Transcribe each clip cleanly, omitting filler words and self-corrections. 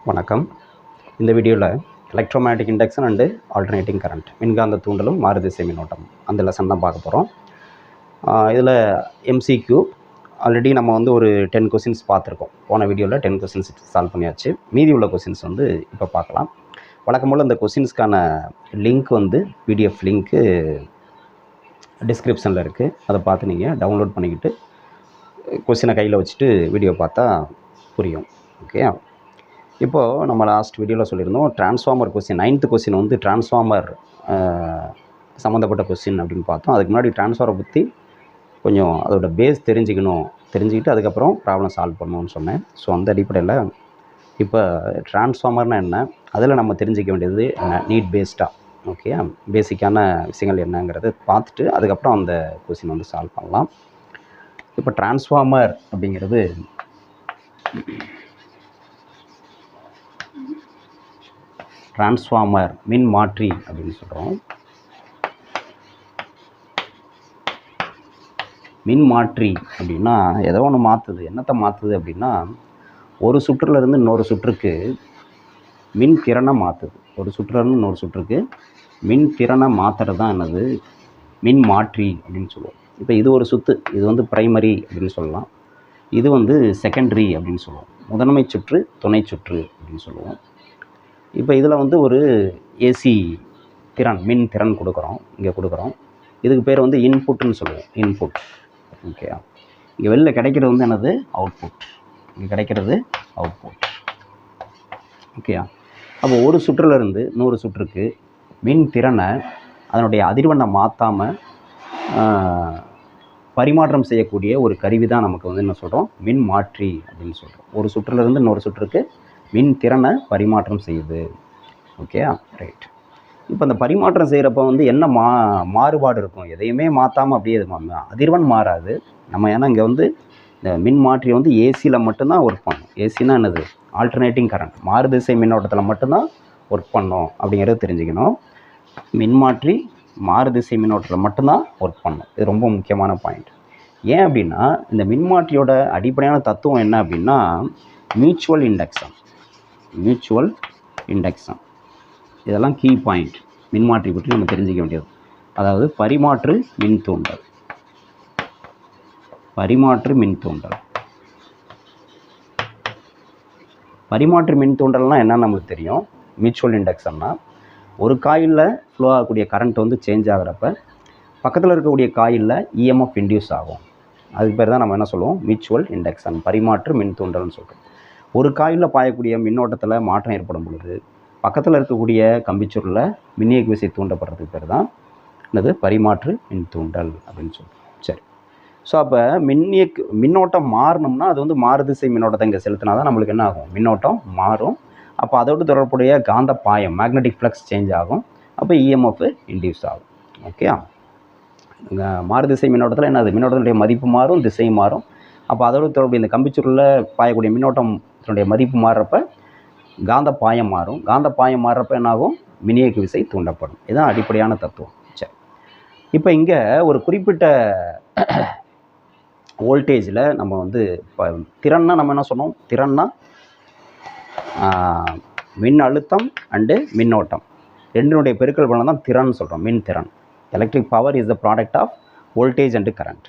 வணக்கம். இந்த வீடியோவில் எலக்ட்ரோமேட்டிக் இண்டக்ஷன் அண்டு ஆல்டர்னேட்டிங் கரண்ட், மின்காந்த தூண்டலும் மாறுதிசை மின்னோட்டம், அந்த லெசன் தான் பார்க்க போகிறோம். இதில் எம்சிக்யூ ஆல்ரெடி நம்ம வந்து ஒரு 10 கொஸ்டின்ஸ் பார்த்துருக்கோம். போன வீடியோவில் 10 கொஸ்டின்ஸ் சால்வ் பண்ணியாச்சு. மீதி உள்ள கொஸ்டின்ஸ் வந்து இப்போ பார்க்கலாம். வழக்கம் போல் இந்த கொஸ்டின்ஸ்க்கான லிங்க் வந்து பிடிஎஃப் லிங்க்கு டிஸ்கிரிப்ஷனில் இருக்குது. அதை பார்த்து நீங்கள் டவுன்லோட் பண்ணிக்கிட்டு கொஸ்டினை கையில் வச்சுட்டு வீடியோ பார்த்தா புரியும். ஓகே, இப்போது நம்ம லாஸ்ட் வீடியோவில் சொல்லியிருந்தோம் டிரான்ஸ்ஃபார்மர் கொஸ்டின், 9th கொஸ்டின் வந்து டிரான்ஸ்ஃபார்மர் சம்மந்தப்பட்ட கொஸ்டின் அப்படின்னு பார்த்தோம். அதுக்கு முன்னாடி டிரான்ஸ்ஃபார்மரை பற்றி கொஞ்சம் அதோட பேஸ் தெரிஞ்சுக்கிட்டு அதுக்கப்புறம் ப்ராப்ளம் சால்வ் பண்ணணும்னு சொன்னேன். ஸோ அந்த அடிப்படையில் இப்போ டிரான்ஸ்ஃபார்மர்னால் என்ன, அதில் நம்ம தெரிஞ்சிக்க வேண்டியது என்ன, நீட் பேஸ்டாக ஓகே பேசிக்கான விஷயங்கள் என்னங்கிறத பார்த்துட்டு அதுக்கப்புறம் அந்த கொஸ்டின் வந்து சால்வ் பண்ணலாம். இப்போ டிரான்ஸ்ஃபார்மர் அப்படிங்கிறது டிரான்ஸ்ஃபார்மர் மின் மாற்றி அப்படின்னு சொல்கிறோம். மின் மாற்றி அப்படின்னா ஏதோ ஒன்று மாற்றுது. என்னத்தை மாற்றுது அப்படின்னா ஒரு சுற்றுலேருந்து இன்னொரு சுற்றுக்கு மின் திறனை மாற்றுது. ஒரு சுற்றுலேருந்து இன்னொரு சுற்றுக்கு மின் திறனை மாற்றுறது தான் என்னது, மின் மாற்றி அப்படின்னு சொல்லுவோம். இப்போ இது ஒரு சுற்று, இது வந்து பிரைமரி அப்படின்னு சொல்லலாம், இது வந்து செகண்டரி அப்படின்னு சொல்லுவோம். முதன்மை சுற்று, துணை சுற்று அப்படின்னு சொல்லுவோம். இப்போ இதில் வந்து ஒரு ஏசி திறன், மின் திறன் இங்கே கொடுக்குறோம். இதுக்கு பேர் வந்து இன்புட்டுன்னு சொல்லுவோம், இன்புட். ஓகே, இங்கே வெளில கிடைக்கிறது வந்து என்னது, அவுட்புட். இங்கே கிடைக்கிறது அவுட்புட். ஓகே, அப்போ ஒரு சுற்றுலேருந்து இன்னொரு சுற்றுக்கு மின் திறனை அதனுடைய அதிர்வெண்ணை மாற்றாமல் பரிமாற்றம் செய்யக்கூடிய ஒரு கருவி தான் நமக்கு வந்து என்ன சொல்கிறோம், மின் மாற்றி அப்படின்னு சொல்கிறோம். ஒரு சுற்றுலேருந்து இன்னொரு சுற்றுக்கு மின் திறனை பரிமாற்றம் செய்யுது. Okay, right. இப்போ அந்த பரிமாற்றம் செய்கிறப்ப வந்து என்ன மாறுபாடு இருக்கும், எதையுமே மாற்றாமல் அப்படியே அதிர்வெண் மாறாது. நம்ம ஏன்னா இங்கே வந்து இந்த மின் மாற்றி வந்து ஏசியில் மட்டும்தான் ஒர்க் பண்ணும். ஏசினா என்னது, ஆல்டர்னேட்டிங் கரண்ட், மாறுதிசை மின்னோட்டத்தில் மட்டும்தான் ஒர்க் பண்ணோம் அப்படிங்கிறத தெரிஞ்சுக்கணும். மின்மாற்றி மாறுதிசை மின்னோட்டத்தில் மட்டும்தான் ஒர்க் பண்ணும். இது ரொம்ப முக்கியமான பாயிண்ட். ஏன் அப்படின்னா இந்த மின்மாற்றியோட அடிப்படையான தத்துவம் என்ன அப்படின்னா மியூச்சுவல் இண்டக்ஷன். இதெல்லாம் கீ பாயிண்ட் மின்மாற்றி பற்றி நம்ம தெரிஞ்சிக்க வேண்டியது. அதாவது பரிமாற்று மின் தூண்டல். பரிமாற்று மின் தூண்டல்னால் என்னன்னு நம்மளுக்கு தெரியும். மியூச்சுவல் இண்டக்ஷன்னா ஒரு காயிலில் ஃப்ளோ ஆகக்கூடிய கரண்ட் வந்து சேஞ்ச் ஆகிறப்ப பக்கத்தில் இருக்கக்கூடிய காயிலில் இஎம்எஃப் இன்டியூஸ் ஆகும். அதுக்கு பேர் தான் நம்ம என்ன சொல்லுவோம், மியூச்சுவல் இண்டக்ஷன், பரிமாற்று மின் தூண்டல்னு சொல்கிறோம். ஒரு காயிலில் பாயக்கூடிய மின்னோட்டத்தில் மாற்றம் ஏற்படும் பொழுது பக்கத்தில் இருக்கக்கூடிய கம்பிச்சுருளில் மின்னியக்கு விசை தூண்டப்படுறதுக்கு பேர் தான் என்னது, பரிமாற்று மின் தூண்டல் அப்படின்னு சொல்கிறோம். சரி, ஸோ அப்போ மின்னோட்டம் மாறணும்னா அது வந்து மாறுதிசை மின்னோட்டத்தை இங்கே செலுத்தினா தான் நம்மளுக்கு என்ன ஆகும், மின்னோட்டம் மாறும். அப்போ அதோடு தொடர்புடைய காந்த பாயம், மேக்னெட்டிக் ஃப்ளக்ஸ் சேஞ்ச் ஆகும். அப்போ இஎம்எஃப் இன்டியூஸ் ஆகும். ஓகே, மாறுதிசை மின்னோட்டத்தில் என்னது, மின்னோட்டத்தினுடைய மதிப்பு மாறும், திசை மாறும். அப்போ அதோடு தொடர்புடைய இந்த கம்பிச்சுருளில் பாயக்கூடிய மின்னோட்டத்தினுடைய மதிப்பு மாறுறப்ப காந்த பாயம் மாறும். காந்த பாயம் மாறுறப்ப என்னாகும், மின்னியக்கு விசை தூண்டப்படும். இதுதான் அடிப்படையான தத்துவம். சரி, இப்போ இங்கே ஒரு குறிப்பிட்ட வோல்டேஜில் நம்ம வந்து இப்போ திறன்னா நம்ம என்ன சொன்னோம், திறன்னா மின் அழுத்தம் அண்டு மின்னோட்டம் ரெண்டினுடைய பெருக்கல் பலன் தான் திறன் சொல்கிறோம், மின் திறன். Electric power is the product of voltage and current.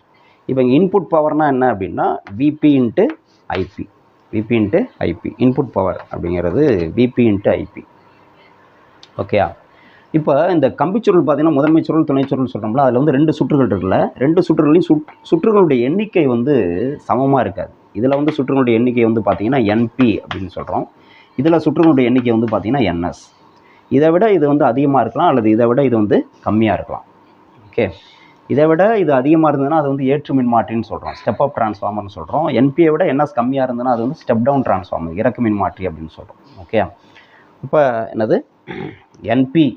இப்போ இங்கே இன்புட் பவர்னால் என்ன அப்படின்னா VP into IP. Input power அப்படிங்கிறது விபி இன்ட்டு ஐபி. ஓகே, இப்போ இந்த கம்பிச்சுருள் பார்த்திங்கன்னா முதன்மை சுருள், துணை சுருள் சொல்கிறோம்ல, அதில் வந்து 2 சுற்றுகள் இருக்குல்ல, 2 சுற்றுகளையும் சுற்றுகளுடைய எண்ணிக்கை வந்து சமமாக இருக்காது. இதில் வந்து சுற்றுகளுடைய எண்ணிக்கை வந்து பார்த்திங்கன்னா என்பி அப்படின்னு சொல்கிறோம். இதில் சுற்றுகளுடைய எண்ணிக்கை வந்து பார்த்திங்கன்னா என்எஸ். இதை விட இது வந்து அதிகமாக இருக்கலாம், அல்லது இதை விட இது வந்து கம்மியாக இருக்கலாம். ஓகே, இதை விட இது அதிகமாக இருந்ததுன்னா அது வந்து ஏற்று மின்மாற்றின்னு சொல்கிறோம், ஸ்டெப் அப் டிரான்ஸ்ஃபார்மர்னு சொல்கிறோம். என்பியை விட என்எஸ் கம்மியாக இருந்ததுன்னா அது வந்து ஸ்டெப் டவுன் டிரான்ஸ்ஃபார்மர், இறக்கு மின்மாற்றி அப்படின்னு சொல்கிறோம். ஓகே, இப்போ என்னது என்பி,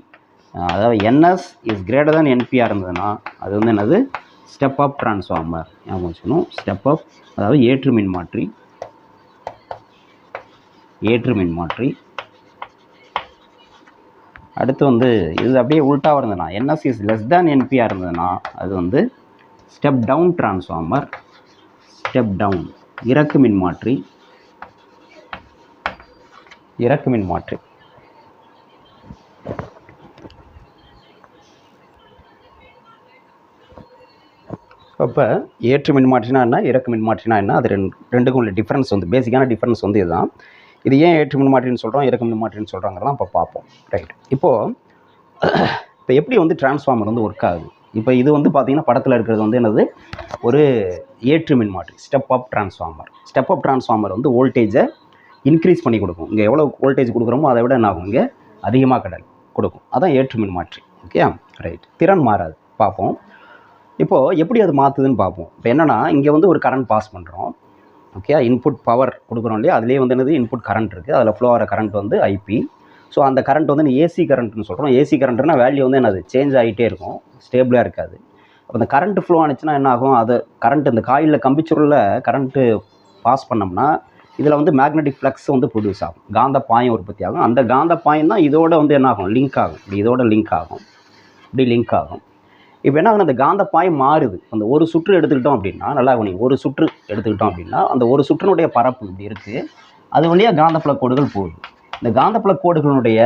அதாவது என்எஸ் இஸ் கிரேட்டர் தான் என்பியாக இருந்ததுன்னா அது வந்து என்னது, ஸ்டெப் அப் டிரான்ஸ்ஃபார்மர். ஞாபகம் வச்சுக்கணும், ஸ்டெப் அப் அதாவது ஏற்று மின்மாற்றி. அடுத்து வந்து இது அப்படியே உல்ட்டாக இருந்ததுன்னா என்எஸ் இஸ் லெஸ் தேன் என்பியாக இருந்ததுன்னா அது வந்து step down transformer. Step down இறக்கு மின்மாற்றி அப்போ ஏற்று மின்மாற்றினா என்ன, இறக்கு மின்மாற்றினா என்ன, அது ரெண்டுக்கும் உள்ள டிஃப்ரென்ஸ் வந்து பேசிக்கான டிஃப்ரென்ஸ் வந்து இதுதான். இது ஏன் ஏற்று மின்மாற்றின்னு சொல்கிறோம், இறக்கு மின்மாற்றின்னு சொல்கிறாங்கலாம் இப்போ பார்ப்போம். ரைட். இப்போ எப்படி வந்து டிரான்ஸ்ஃபார்மர் வந்து ஒர்க் ஆகுது. இப்போ இது வந்து பார்த்திங்கன்னா படத்தில் இருக்கிறது வந்து என்னது, ஒரு ஏற்று மின்மாற்றி, ஸ்டெப் அப் டிரான்ஸ்ஃபார்மர் வந்து வோல்டேஜை இன்க்ரீஸ் பண்ணி கொடுக்கும். இங்கே எவ்வளோ வோல்டேஜ் கொடுக்குறோமோ அதை விட என்ன ஆகும், இங்கே அதிகமாக கொடுக்கும். அதான் ஏற்று மின்மாற்றி. Okay, right. திறன் மாறாது. பார்ப்போம் இப்போது எப்படி அது மாற்றுதுன்னு பார்ப்போம். இப்போ என்னென்னா, இங்கே வந்து ஒரு கரண்ட் பாஸ் பண்ணுறோம். ஓகே, இன்புட் பவர் கொடுக்குறோம் இல்லையா, அதுலேயே வந்து என்னது இன்புட் கரண்ட் இருக்குது, அதில் ஃப்ளோ ஆகிற கரண்ட் வந்து ஐபி. ஸோ அந்த கரண்ட் வந்து ஏசி கரண்ட்னு சொல்கிறோம். ஏசி கரண்ட்னா வேல்யூ வந்து என்னது, சேஞ்ச் ஆகிட்டே இருக்கும், ஸ்டேபிளாக இருக்காது. அப்போ அந்த கரண்ட் ஃப்ளோ ஆனிச்சுன்னா என்ன ஆகும், அது கரண்ட் இந்த காயிலில் கம்பிச்சுருளில் கரண்ட்டு பாஸ் பண்ணோம்னா இதில் வந்து மேக்னெட்டிக் ஃப்ளக்ஸ் வந்து ப்ரொடியூஸ் ஆகும், காந்த பாயம் உற்பத்தி ஆகும். அந்த காந்த பாயம் தான் இதோட வந்து என்ன ஆகும், லிங்க் ஆகும். இதோட லிங்க் ஆகும். இப்போ என்ன ஆகும், அந்த காந்த பாயம் மாறுது. அந்த ஒரு சுற்று எடுத்துக்கிட்டோம் அப்படின்னா, நல்லா நீங்கள் ஒரு சுற்று எடுத்துக்கிட்டோம் அப்படின்னா, அந்த ஒரு சுற்றினுடைய பரப்பு இப்படி இருக்குது, அது வழியாக காந்தப்புல கோடுகள் போகுது. இந்த காந்தப்புல கோடுகளுடைய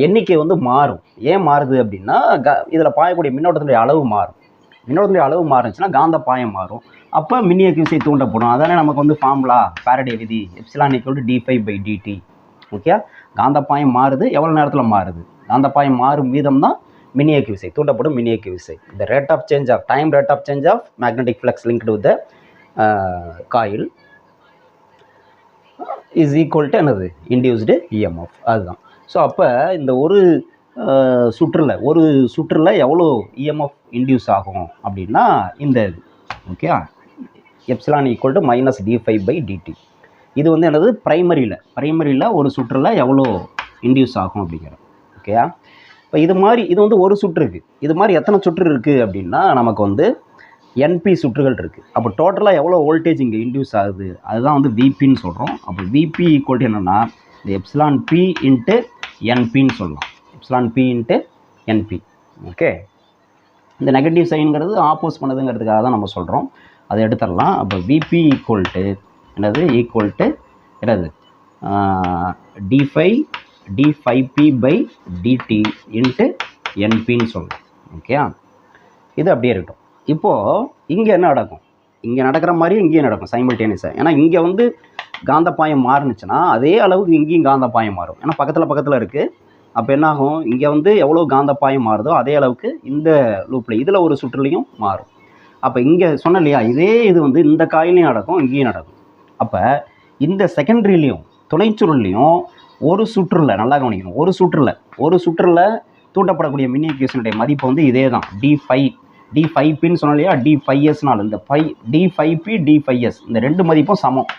எண்ணிக்கை வந்து மாறும். ஏன் மாறுது அப்படின்னா, இதில் பாயக்கூடிய மின்னோட்டத்தினுடைய அளவு மாறும். மின்னோட்டத்தினுடைய அளவு மாறுச்சுன்னா காந்த பாயம் மாறும். அப்போ மின்னியக்கு விசை தூண்டப்படும். அதானே நமக்கு வந்து ஃபார்முலா, ஃபாரடே விதி, எப்சிலான் = d∅/dt. ஓகே, காந்த பாயம் மாறுது, எவ்வளோ நேரத்தில் மாறுது, காந்த பாயம் மாறும் வீதம் தான் மின்னியக்கு விசை, தூண்டப்படும் மின்னியக்கு விசை. இந்த rate of change of magnetic flux linked with coil is equal to என்னது, இன்டியூஸ்டு இஎம்எஃப். அதுதான். ஸோ அப்போ இந்த ஒரு சுற்றில் எவ்வளோ இஎம்எஃப் இன்டியூஸ் ஆகும் அப்படின்னா இந்த இது. Okay, epsilon = -d∅/dt. இது வந்து என்னது, பிரைமரியில் ஒரு சுற்றில் எவ்வளோ இன்டியூஸ் ஆகும் அப்படிங்கிறது. ஓகேயா, இப்போ இது வந்து ஒரு சுற்று இருக்குது. இது மாதிரி எத்தனை சுற்று இருக்குது அப்படின்னா, நமக்கு வந்து என்பி சுற்றுகள் இருக்குது. அப்போ டோட்டலாக எவ்வளோ வோல்டேஜ் இங்கே இன்டியூஸ் ஆகுது, அதுதான் வந்து விபின்னு சொல்கிறோம். அப்போ விபி = என்னென்னா, இந்த எப்சிலான் பி இன்ட்டு என்பின்னு சொல்லலாம். Epsilon P into NP. Okay, இந்த நெகட்டிவ் சைனுங்கிறது ஆப்போஸ் பண்ணதுங்கிறதுக்காக தான் நம்ம சொல்கிறோம், அதை எடுத்துடலாம். அப்போ விபி என்னது, d∅p/dt இன்ட்டு என்பின்னு சொல்லலாம். ஓகே, இது அப்படியே இருக்கட்டும். இப்போது இங்கே என்ன நடக்கும், இங்கே நடக்கிற மாதிரி இங்கேயும் நடக்கும் சைமல்டேனியஸாக. ஏன்னா இங்கே வந்து காந்த பாயம் மாறுனுச்சுன்னா அதே அளவுக்கு இங்கேயும் காந்த பாயம் மாறும். ஏன்னா பக்கத்தில் இருக்குது. அப்போ என்ன ஆகும், இங்கே வந்து எவ்வளோ காந்த பாயம் மாறுதோ அதே அளவுக்கு இந்த லூப்பில் இதில் ஒரு சுற்றுலையும் மாறும். அப்போ இங்கே சொன்ன இல்லையா, இதே இது வந்து இந்த காயிலையும் நடக்கும், இங்கேயும் நடக்கும். அப்போ இந்த செகண்டரிலையும் துணைச்சுருள்லையும் ஒரு சுற்றுல, நல்லா கவனிக்கணும், ஒரு சுற்றுல தூண்டப்படக்கூடிய மின்னியக்கு மதிப்பு வந்து இதே தான், d∅pன்னு சொன்ன இல்லையா, d∅s. இந்த d∅p d∅s இந்த ரெண்டு மதிப்பும் சமம்.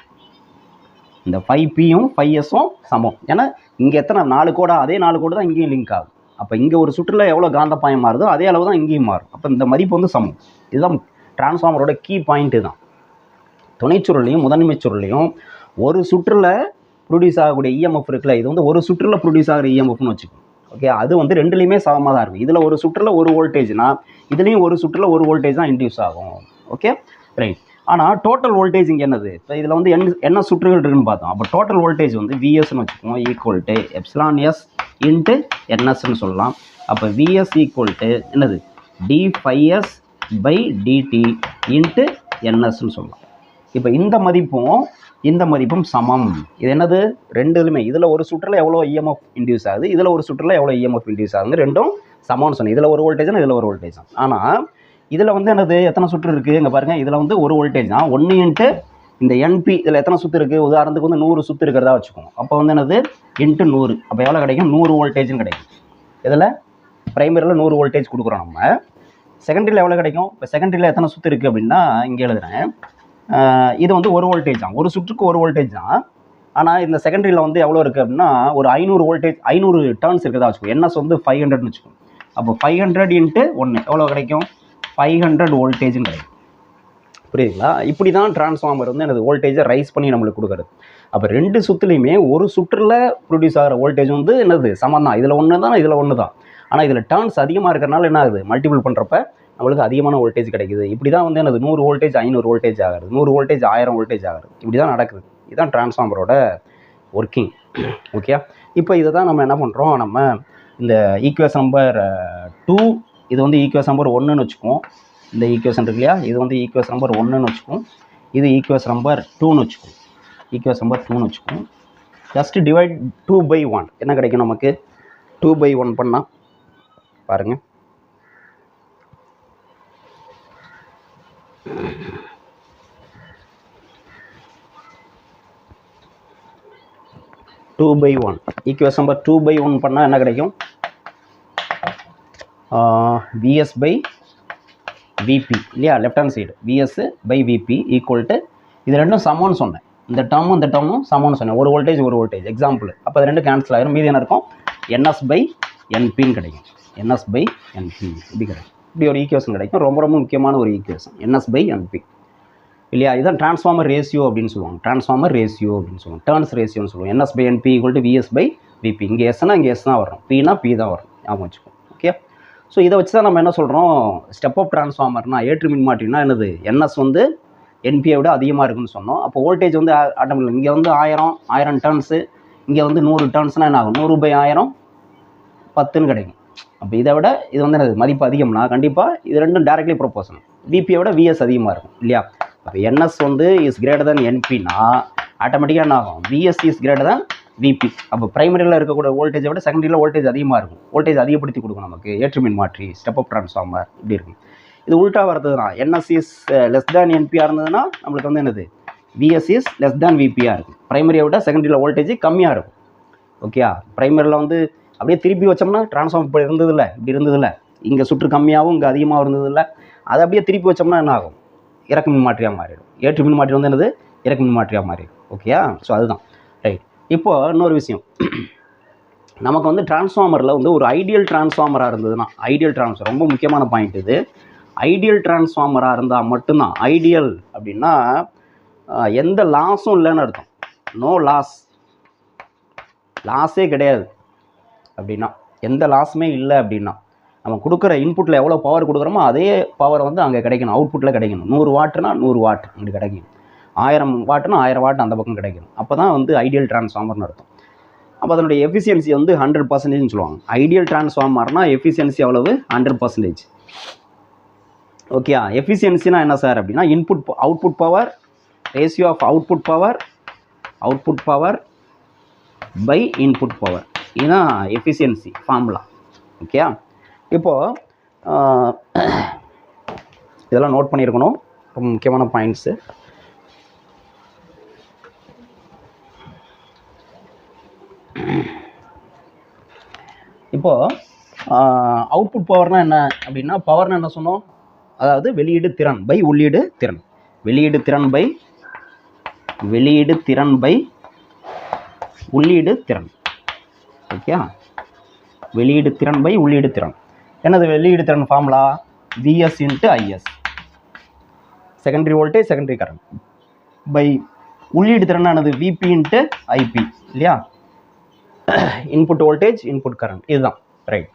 இந்த 5pயும் 5sம் சமம். ஏன்னா இங்கே எத்தனை 4 கோடா, அதே 4 கோடு தான் இங்கேயும் லிங்க் ஆகும். அப்போ இங்கே ஒரு சுற்றுல எவ்வளோ காந்த பாயம் மாறுதோ அதே அளவு தான் இங்கேயும் மாறும். அப்போ இந்த மதிப்பு வந்து சமம். இதுதான் டிரான்ஸ்ஃபார்மரோட கீ பாயிண்ட்டு தான். துணைச்சுருளையும் முதன்மை சுருளையும் ஒரு சுற்றுல ப்ரொடியூஸ் ஆகக்கூடிய இஎம்எஃப் இருக்குல்ல, இது வந்து ஒரு சுற்றுல ப்ரொடியூஸ் ஆகிற இஎம்எஃப்னு வச்சுக்கோங்க. ஓகே, அது வந்து ரெண்டுலேயுமே சமமாக தான் இருக்கும். இதில் ஒரு சுற்றுல ஒரு வோல்டேஜ்னா இதுலேயும் ஒரு சுற்றுல ஒரு வோல்டேஜ் தான் இன்டியூஸ் ஆகும். Okay, right. ஆனால் டோட்டல் வோல்டேஜ் இங்கே என்னது, இப்போ இதில் வந்து என்ன சுற்றுகள் இருக்குன்னு பார்த்தோம். அப்போ டோட்டல் வோல்டேஜ் வந்து விஎஸ்ன்னு வச்சுக்கோங்க, = எப்சிலான் எஸ் இன்ட்டு என்எஸ்ன்னு சொல்லலாம். அப்போ விஎஸ் = என்னது, d∅s/dt இன்ட்டு என்எஸ்ன்னு சொல்லலாம். இப்போ இந்த மதிப்பும் சமம். இது என்னது, ரெண்டுலையுமே இதில் ஒரு சுற்றில் எவ்வளோ இஎம்எஃப் இன்டியூஸ் ஆகுது, இதில் ஒரு சுற்றில் எவ்வளோ இஎம்எஃப் இன்டியூஸ் ஆகுது, ரெண்டும் சமம்னு சொன்னேன். இதில் ஒரு வோல்டேஜ் இதில் ஒரு வோல்டேஜ் தான். ஆனால் இதில் வந்து என்னது, எத்தனை சுற்று இருக்குது இங்கே பாருங்கள். இதில் வந்து ஒரு வோல்டேஜ் தான், 1 இன்ட்டு இந்த என்பி. இதில் எத்தனை சுற்று இருக்குது, உதாரணத்துக்கு வந்து 100 சுற்று இருக்கிறதா வச்சுக்கோங்க. அப்போ வந்து என்னது, இன்ட்டு 100. அப்போ எவ்வளோ கிடைக்கும், 100 வோல்டேஜ்னு கிடைக்கும். இதில் பிரைமரியில் 100 வோல்டேஜ் கொடுக்குறோம் நம்ம. செகண்டரியில் எவ்வளோ கிடைக்கும், இப்போ செகண்டரியில் எத்தனை சுற்று இருக்குது அப்படின்னா இங்கே எழுதுகிறேன். இது வந்து ஒரு வோல்டேஜ் தான், ஒரு சுற்றுக்கு ஒரு வோல்டேஜ் தான். ஆனால் இந்த செகண்டரியில் வந்து எவ்வளோ இருக்குது அப்படின்னா ஒரு 500 வோல்டேஜ், 500 டர்ன்ஸ் இருக்கிறதா வச்சுக்கோங்க. என்எஸ் வந்து 500ன்னு வச்சுக்கோங்க. அப்போ 500 இன்ட்டு 1 எவ்வளோ கிடைக்கும், 500 வோல்டேஜ்னு கிடைக்கும். புரியுதுங்களா? இப்படி தான் டிரான்ஸ்ஃபார்மர் வந்து எனது வோல்டேஜை ரைஸ் பண்ணி நம்மளுக்கு கொடுக்குறது. அப்போ ரெண்டு சுற்றுலையுமே ஒரு சுற்றில் ப்ரொடியூஸ் ஆகிற வோல்டேஜ் வந்து என்னது, சமம் தான். இதில் ஒன்று தான், இதில் ஒன்று தான். ஆனால் இதில் டர்ன்ஸ் அதிகமாக இருக்கிறனால என்ன ஆகுது, மல்டிபிள் பண்ணுறப்ப நம்மளுக்கு அதிகமான வோல்டேஜ் கிடைக்குது. இப்படி தான் வந்து எனது 100 வோல்டேஜ் 500 வோல்டேஜ் ஆகிறது, 100 வோல்டேஜ் 1000 வோல்டேஜ் ஆகிறது. இப்படி தான் நடக்குது. இதுதான் டிரான்ஸ்ஃபார்மரோட ஒர்க்கிங். ஓகே, இப்போ இதை தான் நம்ம என்ன பண்ணுறோம், நம்ம இந்த ஈக்குவேஷன் நம்பர் 2, இது வந்து ஈக்குவேஷன் நம்பர் 1ன்னு வச்சுக்குவோம். இந்த ஈக்குவேஷன் இருக்கு இல்லையா, இது வந்து ஈக்குவேஷன் நம்பர் 1ன்னு வச்சுக்குவோம். இது ஈக்குவேஷன் நம்பர் 2ன்னு வச்சுக்குவோம். ஈக்குவேஷன் நம்பர் 2ன்னு வச்சுக்குவோம். ஜஸ்ட் டிவைட் 2/1 என்ன கிடைக்கும் நமக்கு? 2/1 பண்ணால் பாருங்கள், ஈக்குவேஷன் நம்பர் 2/1 பண்ணால் என்ன கிடைக்கும்? VS/VP இல்லையா, left hand side VS/VP equal to, இது ரெண்டும் சமம்னு சொன்னேன். இந்த டேர்மும் சமம்னு சொன்னேன். ஒரு வோல்டேஜ் எக்ஸாம்பிள். அப்போ அது ரெண்டும் கேன்சல் ஆகிரும். மீதி என்ன இருக்கும்? NS/NPன்னு கிடைக்கும். NS/NP இப்படி கிடைக்கும். இப்படி ஒரு ஈக்குவேஷன் கிடைக்கும். ரொம்ப ரொம்ப முக்கியமான ஒரு ஈக்குவேஷன் NS/NP இல்லையா. இதுதான் டிரான்ஸ்ஃபார்மர் ரேஷியோ அப்படின்னு சொல்லுவாங்க. டர்ன்ஸ் ரேஷியோன்னு சொல்லுவோம். NS/NP equal to VS/VP. இங்கே எஸ்னா இங்கே எஸ் தான் வரும், Pனா P தான் வரும். ஞாபகம் வச்சுக்கோங்க. ஓகே, ஸோ இதை வச்சு தான் நம்ம என்ன சொல்கிறோம், ஸ்டெப் அப் டிரான்ஸ்ஃபார்மர்னா ஏற்று மின்மாற்றினா என்னது, NS வந்து NPயை விட அதிகமாக இருக்குன்னு சொன்னோம். அப்போ வோல்டேஜ் வந்து ஆட்டோமேட்டிக் இங்கே வந்து 1000 டர்ன்ஸு, இங்கே வந்து 100 டர்ன்ஸ்னால் என்ன ஆகும்? 100/1000 10ன்னு கிடைக்கும். அப்போ இதை விட இது வந்து என்னது மதிப்பு அதிகம்னா கண்டிப்பாக இது ரெண்டும் டைரக்ட்லி ப்ரொபோஷனல். VPயை விட VS அதிகமாக இருக்கும் இல்லையா. அப்போ NS வந்து இஸ் கிரேட்டர் தென் NPனா ஆட்டோமேட்டிக்காக என்ன ஆகும்? VS is greater than VP. அப்போ பிரைமரியில் இருக்கக்கூடிய வோல்டேஜை விட செகண்டரியில் வோல்டேஜ் அதிகமாக இருக்கும். வோல்டேஜ் அதிகப்படுத்தி கொடுக்கும் நமக்கு ஏற்று மின்மாற்றி, ஸ்டெப் அப் டிரான்ஸ்ஃபார்மர் இப்படி இருக்கும். இது உல்ட்டா வரதுனா NS இஸ் லெஸ் தேன் NPயாக இருந்ததுன்னா நம்மளுக்கு வந்து என்னது, VS இஸ் லெஸ் தேன் VPயாக இருக்கும். பிரைமரியை விட செகண்டரியில் வோல்டேஜ் கம்மியாக இருக்கும். ஓகே, பிரைமரியில் வந்து அப்படியே திருப்பி வச்சோம்னா டிரான்ஸ்ஃபார்மர் இப்படி இருந்ததில்ல, இப்படி இருந்ததில்ல, இங்கே சுற்று கம்மியாகவும் இங்கே அதிகமாக இருந்ததில்ல. அதை அப்படியே திருப்பி வச்சோம்னா என்ன ஆகும்? இறக்கு மின்மாற்றியாக மாறிடும். ஏற்று மின்மாற்றி வந்து என்னது, இறக்கு மின்மாற்றியாக மாறிடும். ஓகேயா, ஸோ அதுதான் ரைட். இப்போ இன்னொரு விஷயம், நமக்கு வந்து டிரான்ஸ்ஃபார்மரில் வந்து ஒரு ஐடியல் டிரான்ஸ்ஃபார்மராக இருந்ததுன்னா, ஐடியல் டிரான்ஸ்ஃபார்மர் ரொம்ப முக்கியமான பாயிண்ட் இது. ஐடியல் டிரான்ஸ்ஃபார்மராக இருந்தால் மட்டும்தான், ஐடியல் அப்படின்னா எந்த லாஸும் இல்லைன்னு அர்த்தம். நோ லாஸே கிடையாது அப்படின்னா, எந்த லாஸுமே இல்லை அப்படின்னா, நம்ம கொடுக்குற இன்புட்டில் எவ்வளோ பவர் கொடுக்குறோமோ அதே பவர் வந்து அங்கே கிடைக்கணும், அவுட்புட்டில் கிடைக்கணும். 100 வாட்னா 100 வாட் அப்படி கிடைக்கணும், 1000 வாட்னா 1000 வாட் அந்த பக்கம் கிடைக்கணும். அப்போ தான் வந்து ஐடியல் டிரான்ஸ்ஃபார்மர்னு அர்த்தம். அப்போ அதனுடைய எஃபிஷியன்சி வந்து 100%ன்னு சொல்லுவாங்க. ஐடியல் டிரான்ஸ்ஃபார்மர்னா எஃபிஷியன்சி எவ்வளவு? 100%. ஓகே, எஃபிஷியன்சினா என்ன சார் அப்படின்னா, output power, ratio of output power by input power. இதுதான் எஃபிஷியன்சி ஃபார்முலா. ஓகே, இப்போது இதெல்லாம் நோட் பண்ணியிருக்கணும், ரொம்ப முக்கியமான பாயிண்ட்ஸு. இப்போது அவுட்புட் பவர்னால் என்ன அப்படின்னா, பவர்னால் என்ன சொன்னோம், அதாவது வெளியீடு திறன் பை உள்ளீடு திறன். வெளியீடு திறன் பை உள்ளீடு திறன். ஓகே, வெளியீடு திறன் பை உள்ளீடு திறன். என்னது வெளியீடு திறன் formula? VS × IS, secondary voltage secondary current, by உள்ளீடு திறன் என்னது? VP × IP இல்லையா, இன்புட் வோல்டேஜ் இன்புட் கரண்ட். இதுதான் ரைட்.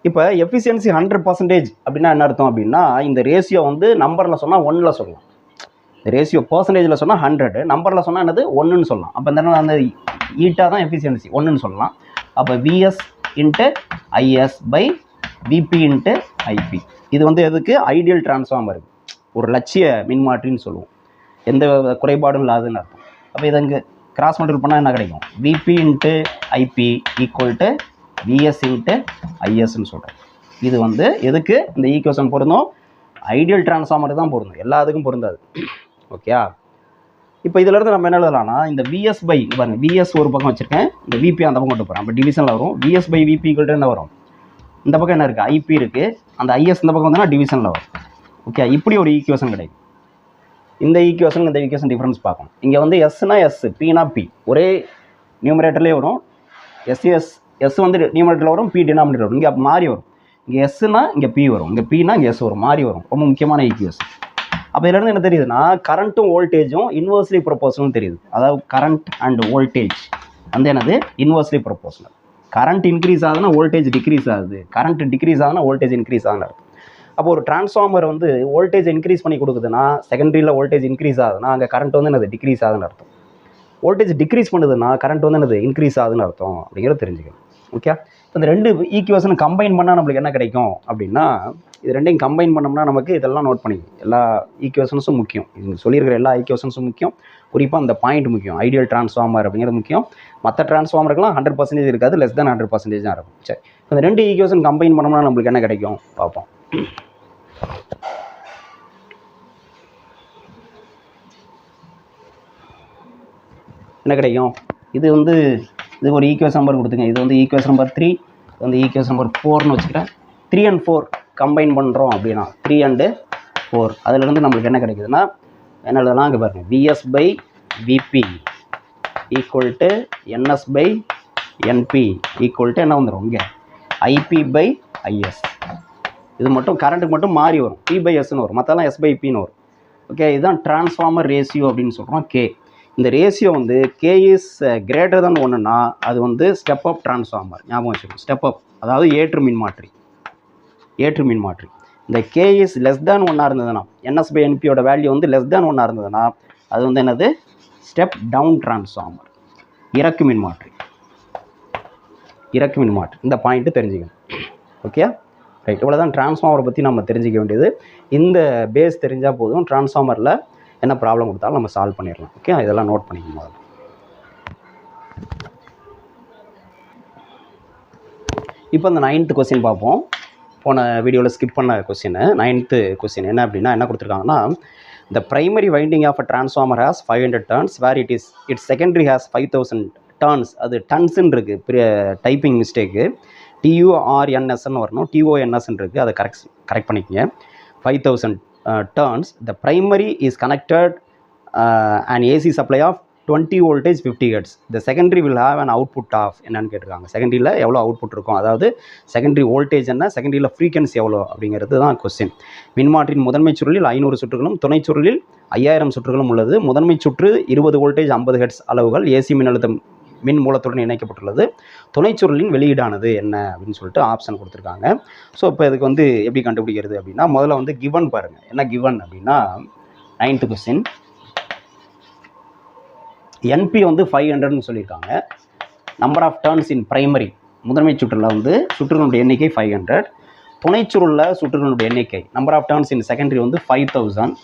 இப்போ எஃபிஷியன்சி 100% அப்படின்னா என்ன அர்த்தம் அப்படின்னா, இந்த ரேஷியோ வந்து நம்பரில் சொன்னால் 1ல் சொல்லலாம். இந்த ரேஷியோ பர்சன்டேஜில் சொன்னால் 100, நம்பரில் சொன்னால் என்னது 1ன்னு சொல்லலாம். அப்போ இந்த அந்த ஈட்டா தான் எஃபிஷியன்சி 1ன்னு சொல்லலாம். அப்போ VS × IS by VP × IP. இது வந்து எதுக்கு? ஐடியல் டிரான்ஸ்ஃபார்மர், ஒரு லட்சிய மின்மாற்றின்னு சொல்லுவோம், எந்த குறைபாடும் இல்லாதுன்னு அர்த்தம். அப்போ இதை இங்கே கிராஸ் மல்டிபிள் பண்ணால் என்ன கிடைக்கும்? VP × IP equal to VS × ISன்னு சொல்கிறேன். இது வந்து எதுக்கு இந்த ஈக்குவேஷன் பொருந்தும்? ஐடியல் டிரான்ஸ்ஃபார்மருக்கு தான் பொருந்தும், எல்லாத்துக்கும் பொருந்தாது. ஓகே, இப்போ இதிலேருந்து நம்ம என்ன எழுதலாம்னா, இந்த VS பை பாருங்கள், VS ஒரு பக்கம் வச்சுருக்கேன், இந்த VP அந்த பக்கம் கொண்டு போகிறேன். அப்போ டிவிஷனில் வரும். VS by VP equal to என்ன வரும்? இந்த பக்கம் என்ன இருக்குது? IP இருக்குது. அந்த IS இந்த பக்கம் வந்தோன்னா டிவிஷனில் வரும். ஓகே, இப்படி ஒரு ஈக்குவேஷன் கிடைக்கும். இந்த ஈக்குவேஷன் இந்த ஈக்குவேஷன் டிஃப்ரென்ஸ் பார்க்கணும். இங்கே வந்து எஸ்னா எஸ், Pனா P, ஒரே நியூமரேட்டர்லேயே வரும். எஸ் வந்து நியூமரேட்டரில் வரும், P டினாமினேட்டர் வரும். இங்கே மாறி வரும். இங்கே எஸ்னா இங்கே P வரும், இங்கே Pனா இங்கே எஸ் வரும், மாறி வரும். ரொம்ப முக்கியமான ஈக்குவேஷன். அப்போ இதிலேருந்து என்ன தெரியுதுன்னா, கரண்ட்டும் வோல்டேஜும் இன்வெர்ஸ்லி ப்ரொபோஷனல் தெரியுது. அதாவது கரண்ட் அண்ட் வோல்டேஜ் வந்து என்னது? Inversely proportional. கரண்ட் இன்க்ரீஸ் ஆகுதுன்னா வோல்டேஜ் டிக்ரீஸ் ஆகுது, கரண்ட் டிக்ரீஸ் ஆகுதுன்னா வோல்டேஜ் இன்க்ரீஸ் ஆகுது. அப்போ ஒரு டிரான்ஸ்ஃபார்மர் வந்து வோல்டேஜ் இன்க்ரீஸ் பண்ணி கொடுக்குதுன்னா, செகண்டரியில் வோல்டேஜ் இன்க்ரீஸ் ஆகுதுன்னா அங்கே கரண்ட் வந்து என்னது டிக்ரீஸ் ஆகுதுன்னு அர்த்தம். வோல்டேஜ் டிக்ரீஸ் பண்ணுதுன்னா கரண்ட் வந்து என்னது இன்க்ரீஸ் ஆகுதுன்னு அர்த்தம் அப்படிங்கிறத தெரிஞ்சுக்கணும். ஓகே, இப்போ இந்த ரெண்டு ஈக்குவேஷன் கம்பைன் பண்ணால் நம்மளுக்கு என்ன கிடைக்கும் அப்படின்னா, இது ரெண்டையும் கம்பைன் பண்ணோம்னா நமக்கு இதெல்லாம் நோட் பண்ணிக்கணும். எல்லா ஈக்குவேஷன்ஸும் முக்கியம், இது சொல்லியிருக்கிற எல்லா ஈக்குவேஷன்ஸும் முக்கியம், குறிப்பாக அந்த பாயிண்ட் முக்கியம். ஐடியல் டிரான்ஸ்ஃபார்மர் அப்படிங்கிறது முக்கியம். மற்ற டிரான்ஸ்ஃபார்மருக்குலாம் 100% இருக்காது, லெஸ் தேன் 100% தான் இருக்கும். சரி, இந்த ரெண்டு ஈக்குவேஷன் கம்பைன் பண்ணோம்னா நம்மளுக்கு என்ன கிடைக்கும் பார்ப்போம். என்ன கிடைக்கும்? இது வந்து இது ஒரு ஈக்குவேஷன் நம்பர் கொடுத்துங்க. இது வந்து ஈக்குவேஷன் நம்பர் 3, இது வந்து ஈக்குவேஷன் நம்பர் 4ன்னு வச்சுக்கிறேன். 3 and 4 கம்பைன் பண்ணுறோம் அப்படின்னா 3 and 4 அதிலிருந்து நம்மளுக்கு என்ன கிடைக்குதுன்னா என்ன எழுதலாம் அங்கே பாருங்கள். VS by VP equal to NS by NP equal to என்ன வந்துடும் இங்கே IP by IS. இது மட்டும் கரண்ட்டுக்கு மட்டும் மாறி வரும், P by Sன்னு வரும், மற்றெல்லாம் S by Pன்னு வரும். ஓகே, இதுதான் டிரான்ஸ்ஃபார்மர் ரேஷியோ அப்படின்னு சொல்கிறோம். K இந்த ரேஷியோ வந்து K இஸ் கிரேட்டர் தென் 1ன்னா அது வந்து ஸ்டெப் அப் டிரான்ஸ்ஃபார்மர். ஞாபகம் வச்சுக்கணும், ஸ்டெப் அப் அதாவது ஏற்று மின்மாற்றி. இந்த K இஸ் லெஸ் தேன் 1ஆக இருந்ததுன்னா, NS by NPயோட வேல்யூ வந்து லெஸ் தேன் 1ஆக இருந்ததுன்னா அது வந்து என்னது ஸ்டெப் டவுன் டிரான்ஸ்ஃபார்மர், இறக்கு மின்மாற்றி. இந்த பாயிண்ட்டு தெரிஞ்சுக்கணும். ஓகே ரைட், இவ்வளோ தான் டிரான்ஸ்ஃபார்மரை பற்றி நம்ம தெரிஞ்சிக்க வேண்டியது. இந்த பேஸ் தெரிஞ்சால் போதும், டிரான்ஸ்ஃபார்மரில் என்ன ப்ராப்ளம் கொடுத்தாலும் நம்ம சால்வ் பண்ணிடலாம். ஓகே, இதெல்லாம் நோட் பண்ணிக்கணும் முதல்ல. இப்போ இந்த 9th கொஸ்டின் பார்ப்போம். போன வீடியோவில் ஸ்கிப் பண்ண கொஸ்டின் 9th கொஸ்டின் என்ன அப்படின்னா என்ன கொடுத்துருக்காங்கன்னா, the primary winding of a transformer has 500 turns where its secondary has 5000 turns. அது டன்ஸ்ன்னு இருக்குது, டைப்பிங் மிஸ்டேக்கு, TURNSன்னு வரணும், TONSன்னு இருக்குது, அதை கரெக்ட் பண்ணிக்கங்க. 5000 turns. The primary is connected an AC supply of 20 voltage 50 Hz. The secondary will have an output of என்னன்னு கேட்டிருக்காங்க. செகண்டரியில் எவ்வளோ output இருக்கும், அதாவது செகண்டரி வோல்டேஜ் என்ன, செகண்டரியில் ஃப்ரீக்வன்சி எவ்வளோ அப்படிங்கிறது தான் கொஸ்டின். மின்மாற்றின் முதன்மை சுருளில் 500 சுற்றுகளும் துணை சுருளில் 5000 சுற்றுகளும் உள்ளது. முதன்மை சுற்று 20 வோல்டேஜ் 50 Hz அளவுகள் AC மின்னழுத்தம் மின் மூலத்துடன் இணைக்கப்பட்டுள்ளது. துணைச்சுருளின் வெளியீடானது என்ன அப்படின்னு சொல்லிட்டு ஆப்ஷன் கொடுத்துருக்காங்க. ஸோ இப்போ இதுக்கு வந்து எப்படி கண்டுபிடிக்கிறது அப்படின்னா, முதல்ல வந்து கிவன் பாருங்கள். என்ன கிவன் அப்படின்னா 9th கொஸ்டின் NP வந்து 500ன்னு சொல்லியிருக்காங்க. Number of turns in primary, முதன்மை சுற்றுல வந்து சுற்றுகளுடைய எண்ணிக்கை 500. துணைச்சுருளில் சுற்றுகளுடைய எண்ணிக்கை number of turns in secondary வந்து 5000.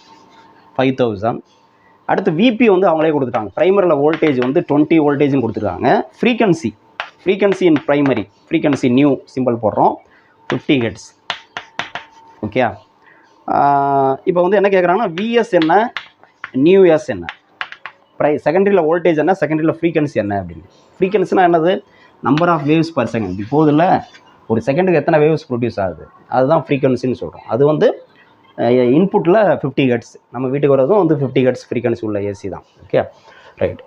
அடுத்து விபி வந்து அவங்களே கொடுத்துட்டாங்க. ப்ரைமரியில் வோல்டேஜ் வந்து 20 வோல்டேஜ்னு கொடுத்துருக்காங்க. ஃப்ரீக்வன்சி இன் ப்ரைமரி, ஃப்ரீக்வன்சி நியூ சிம்பிள் போடுறோம் 50 Hz. ஓகே, இப்போ வந்து என்ன கேட்குறாங்கன்னா விஎஸ் என்ன, நியூஎஸ் என்ன, செகண்டரியில் வோல்டேஜ் என்ன, செகண்டரியில் ஃப்ரீக்வன்சி என்ன அப்படின்னு. ஃப்ரீக்வன்சினா என்னது, number of waves per second. இப்போதில் ஒரு செகண்டுக்கு எத்தனை வேவ்ஸ் ப்ரொடியூஸ் ஆகுது, அதுதான் ஃப்ரீக்வன்சின்னு சொல்கிறோம். அது வந்து இன்புட்டில் 50 Hz, நம்ம வீட்டுக்கு வரதும் வந்து 50 Hz ஃப்ரீக்வன்சி உள்ள ஏசி தான். ஓகே ரைட்,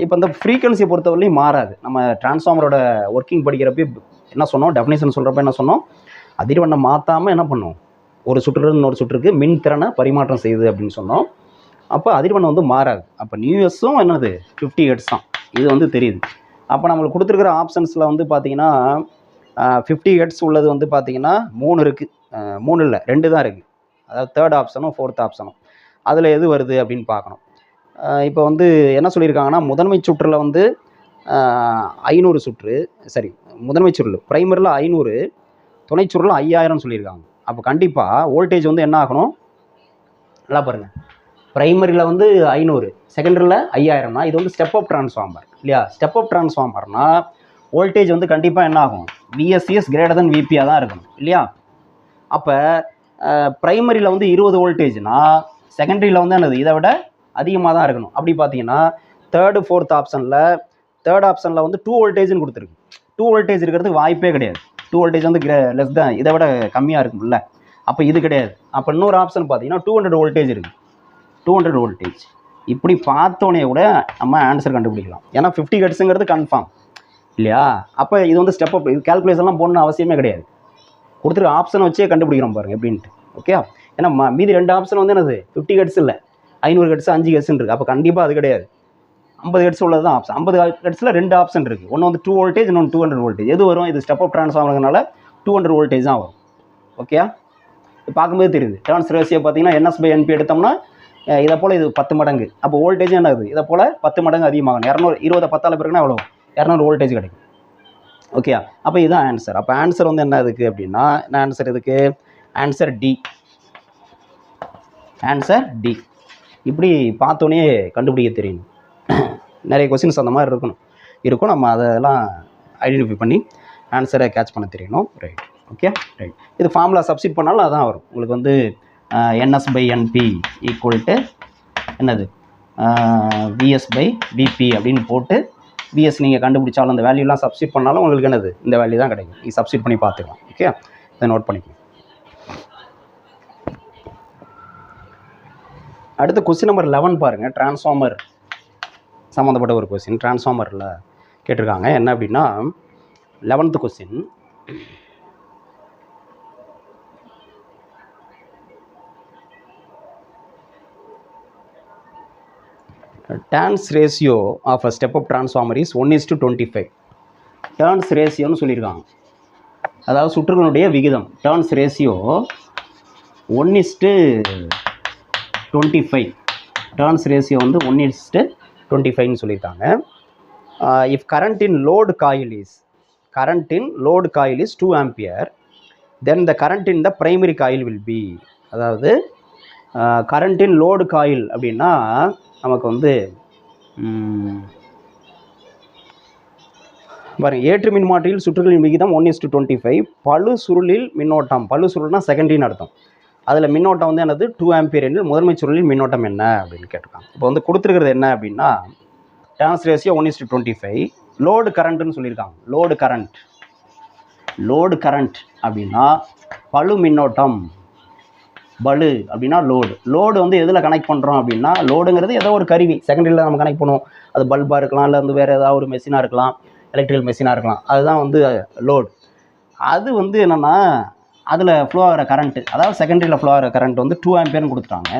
இப்போ இந்த ஃப்ரீக்வன்சியை பொறுத்தவரையிலையும் மாறாது. நம்ம டிரான்ஸ்ஃபார்மரோட ஒர்க்கிங் படிக்கிறப்ப என்ன சொன்னோம், டெஃபினேஷன் சொல்கிறப்ப என்ன சொன்னோம், அதிர்வெண்ணை மாற்றாமல் என்ன பண்ணோம், ஒரு சுற்றுலேருந்து இன்னொரு சுற்றுக்கு மின் திறனை பரிமாற்றம் செய்யுது அப்படின்னு சொன்னோம். அப்போ அதிர்வெண்ணை வந்து மாறாது. அப்போ நியூஎஸும் என்னது 50 Hz தான், இது வந்து தெரியுது. அப்போ நம்மளுக்கு கொடுத்துருக்கிற ஆப்ஷன்ஸில் வந்து பார்த்தீங்கன்னா 50 Hz உள்ளது வந்து பார்த்தீங்கன்னா 3 இருக்குது, 3 இல்லை 2 தான் இருக்குது. அதாவது 3rd ஆப்ஷனும் 4th ஆப்ஷனும், அதில் எது வருது அப்படின்னு பார்க்கணும். இப்போ வந்து என்ன சொல்லியிருக்காங்கன்னா, முதன்மை சுற்றில் வந்து 500 சுற்று, சரி முதன்மை சுருள் ப்ரைமரியில் 500, துணை சுருளில் 5000 சொல்லியிருக்காங்க. அப்போ கண்டிப்பாக வோல்டேஜ் வந்து என்ன ஆகணும், நல்லா பாருங்கள். ப்ரைமரியில் வந்து 500, செகண்டரியில் 5000னா இது வந்து ஸ்டெப் அப் டிரான்ஸ்ஃபார்மர் இல்லையா. ஸ்டெப் அப் டிரான்ஸ்ஃபார்மர்னால் வோல்டேஜ் வந்து கண்டிப்பாக என்ன ஆகும், VSCS கிரேட்டர் தென் VPயாக தான் இருக்கணும் இல்லையா. அப்போ ப்ரைமரியில் வந்து 20 வோல்டேஜ்னா செகண்டரியில் வந்து என்னது இதை விட அதிகமாக தான் இருக்கணும். அப்படி பார்த்தீங்கன்னா 3rd 4th ஆப்ஷனில் 3rd ஆப்ஷனில் வந்து 2 வோல்டேஜ்னு கொடுத்துருக்கு. 2 வோல்டேஜ் இருக்கிறதுக்கு வாய்ப்பே கிடையாது. 2 வோல்டேஜ் வந்து லெஸ் தான், இதை விட கம்மியாக இருக்கும்ல. அப்போ இது கிடையாது. அப்போ இன்னொரு ஆப்ஷன் பார்த்தீங்கன்னா 200 வோல்டேஜ் இருக்குது, 200 வோல்டேஜ். இப்படி பார்த்தோன்னே கூட நம்ம ஆன்சர் கண்டுபிடிக்கலாம். ஏன்னா 50 Hzங்கிறது கன்ஃபார்ம் இல்லையா. அப்போ இது வந்து ஸ்டெப் அப், இது கேல்குலேஷன்லாம் போடணும்னு அவசியமே கிடையாது. கொடுத்துருக்க ஆப்ஷனை வச்சே கண்டுபிடிக்கிறோம் பாருங்கள் எப்படின்ட்டு. ஓகே, ஏன்னா மீதி 2 ஆப்ஷன் வந்து என்னது 50 Hz இல்லை, 500 Hz 5 Hz இருக்குது. அப்போ கண்டிப்பாக அது கிடையாது. 50 Hz உள்ளது தான் ஆப்ஷன். 50 Hzல 2 ஆப்ஷன் இருக்குது. ஒன்று வந்து 2 வோல்டேஜ், இன்னொன்று 200 வோல்டேஜ். எது வரும், இது ஸ்டெப் அப் ட்ரான்ஸ்ஃபார்மர்னால 200 வோல்டேஜ் தான் வரும். ஓகே பார்க்கும்போது தெரியுது. டர்ன்ஸ் ரேஷியோ பார்த்தீங்கன்னா NS/NP எடுத்தோம்னா இதை போல் இது 10 மடங்கு. அப்போ வோல்டேஜ் என்ன ஆகுது? இதை போல் 10 மடங்கு அதிகமாகும். 220 10ஆல் பிறகுனா எவ்வளோ? 200 வோல்டேஜ் கிடைக்கும். ஓகே, அப்போ இதுதான் ஆன்சர். அப்போ ஆன்சர் வந்து என்ன இருக்குது அப்படின்னா, என்ன ஆன்சர் இதுக்கு? Answer D. Answer D. இப்படி பார்த்தோன்னே கண்டுபிடிக்க தெரியணும். நிறைய கொஸ்டின்ஸ் அந்த மாதிரி இருக்கும். நம்ம அதெல்லாம் ஐடென்டிஃபை பண்ணி ஆன்சரை கேட்ச் பண்ண தெரியணும். Right, okay, right. இது ஃபார்முலா சப்ஸ்டிட் பண்ணாலும் அதான் வரும் உங்களுக்கு வந்து NS/NP ஈக்குவல் டு என்னது VS/BP அப்படின்னு போட்டு VS நீங்கள் கண்டுபிடிச்சாலும் அந்த வேல்யூலாம் சப்ஸ்டிட் பண்ணாலும் உங்களுக்கு என்னது இந்த வேல்யூ தான் கிடைக்கும். நீங்கள் சப்ஸ்டிட் பண்ணி பார்த்துக்கலாம். ஓகே, இதை நோட் பண்ணிக்கலாம். அடுத்து கொஸ்டின் நம்பர் 11 பாருங்கள். டிரான்ஸ்ஃபார்மர் சம்மந்தப்பட்ட ஒரு கொஸ்டின் டிரான்ஸ்ஃபார்மரில் கேட்டிருக்காங்க. என்ன அப்படின்னா 11th question, turns ratio of a step up transformer is 1:25. Turns ரேஷியோன்னு சொல்லியிருக்காங்க. அதாவது சுற்றுகளுடைய விகிதம். Turns ratio 1:25. டர்ன்ஸ் ரேஷியோ வந்து 1:25ன்னு சொல்லியிருக்காங்க. If current in load coil is 2 ampere, then the current in the primary coil will be. அதாவது current இன் load coil அப்படின்னா நமக்கு வந்து பாருங்கள், ஏற்று மின்மாற்றியில் சுற்றுகளின் விகிதம் 1:25. பளு சுருளில் மின்னோட்டம், பளு சுருள்னா செகண்டரின்னு அர்த்தம். அதில் மின்னோட்டம் வந்து என்னது 2 ஆம்பியர் எனில் முதன்மை சுருளில் மின்னோட்டம் என்ன அப்படின்னு கேட்டிருக்காங்க. இப்போ வந்து கொடுத்துருக்கிறது என்ன அப்படின்னா டர்ன்ஸ் ரேஷியோ 1:25. லோடு கரண்ட்டுன்னு சொல்லியிருக்காங்க. லோடு கரண்ட் அப்படின்னா பளு மின்னோட்டம். பளு அப்படின்னா லோடு வந்து எதில் கனெக்ட் பண்ணுறோம் அப்படின்னா, லோடுங்கிறது ஏதோ ஒரு கருவி செகண்டரியில் நம்ம கனெக்ட் பண்ணுவோம். அது பல்பாக இருக்கலாம், இல்லை வந்து வேறு ஏதாவது ஒரு மெஷினாக இருக்கலாம், எலக்ட்ரிக்கல் மெஷினாக இருக்கலாம். அதுதான் வந்து லோடு. அது வந்து என்னென்னா அதில் ஃப்ளோ ஆகிற கரண்ட்டு, அதாவது செகண்டரியில் ஃப்ளோ ஆகிற கரண்ட் வந்து 2 ஆம்பியர்னு கொடுத்துட்டாங்க.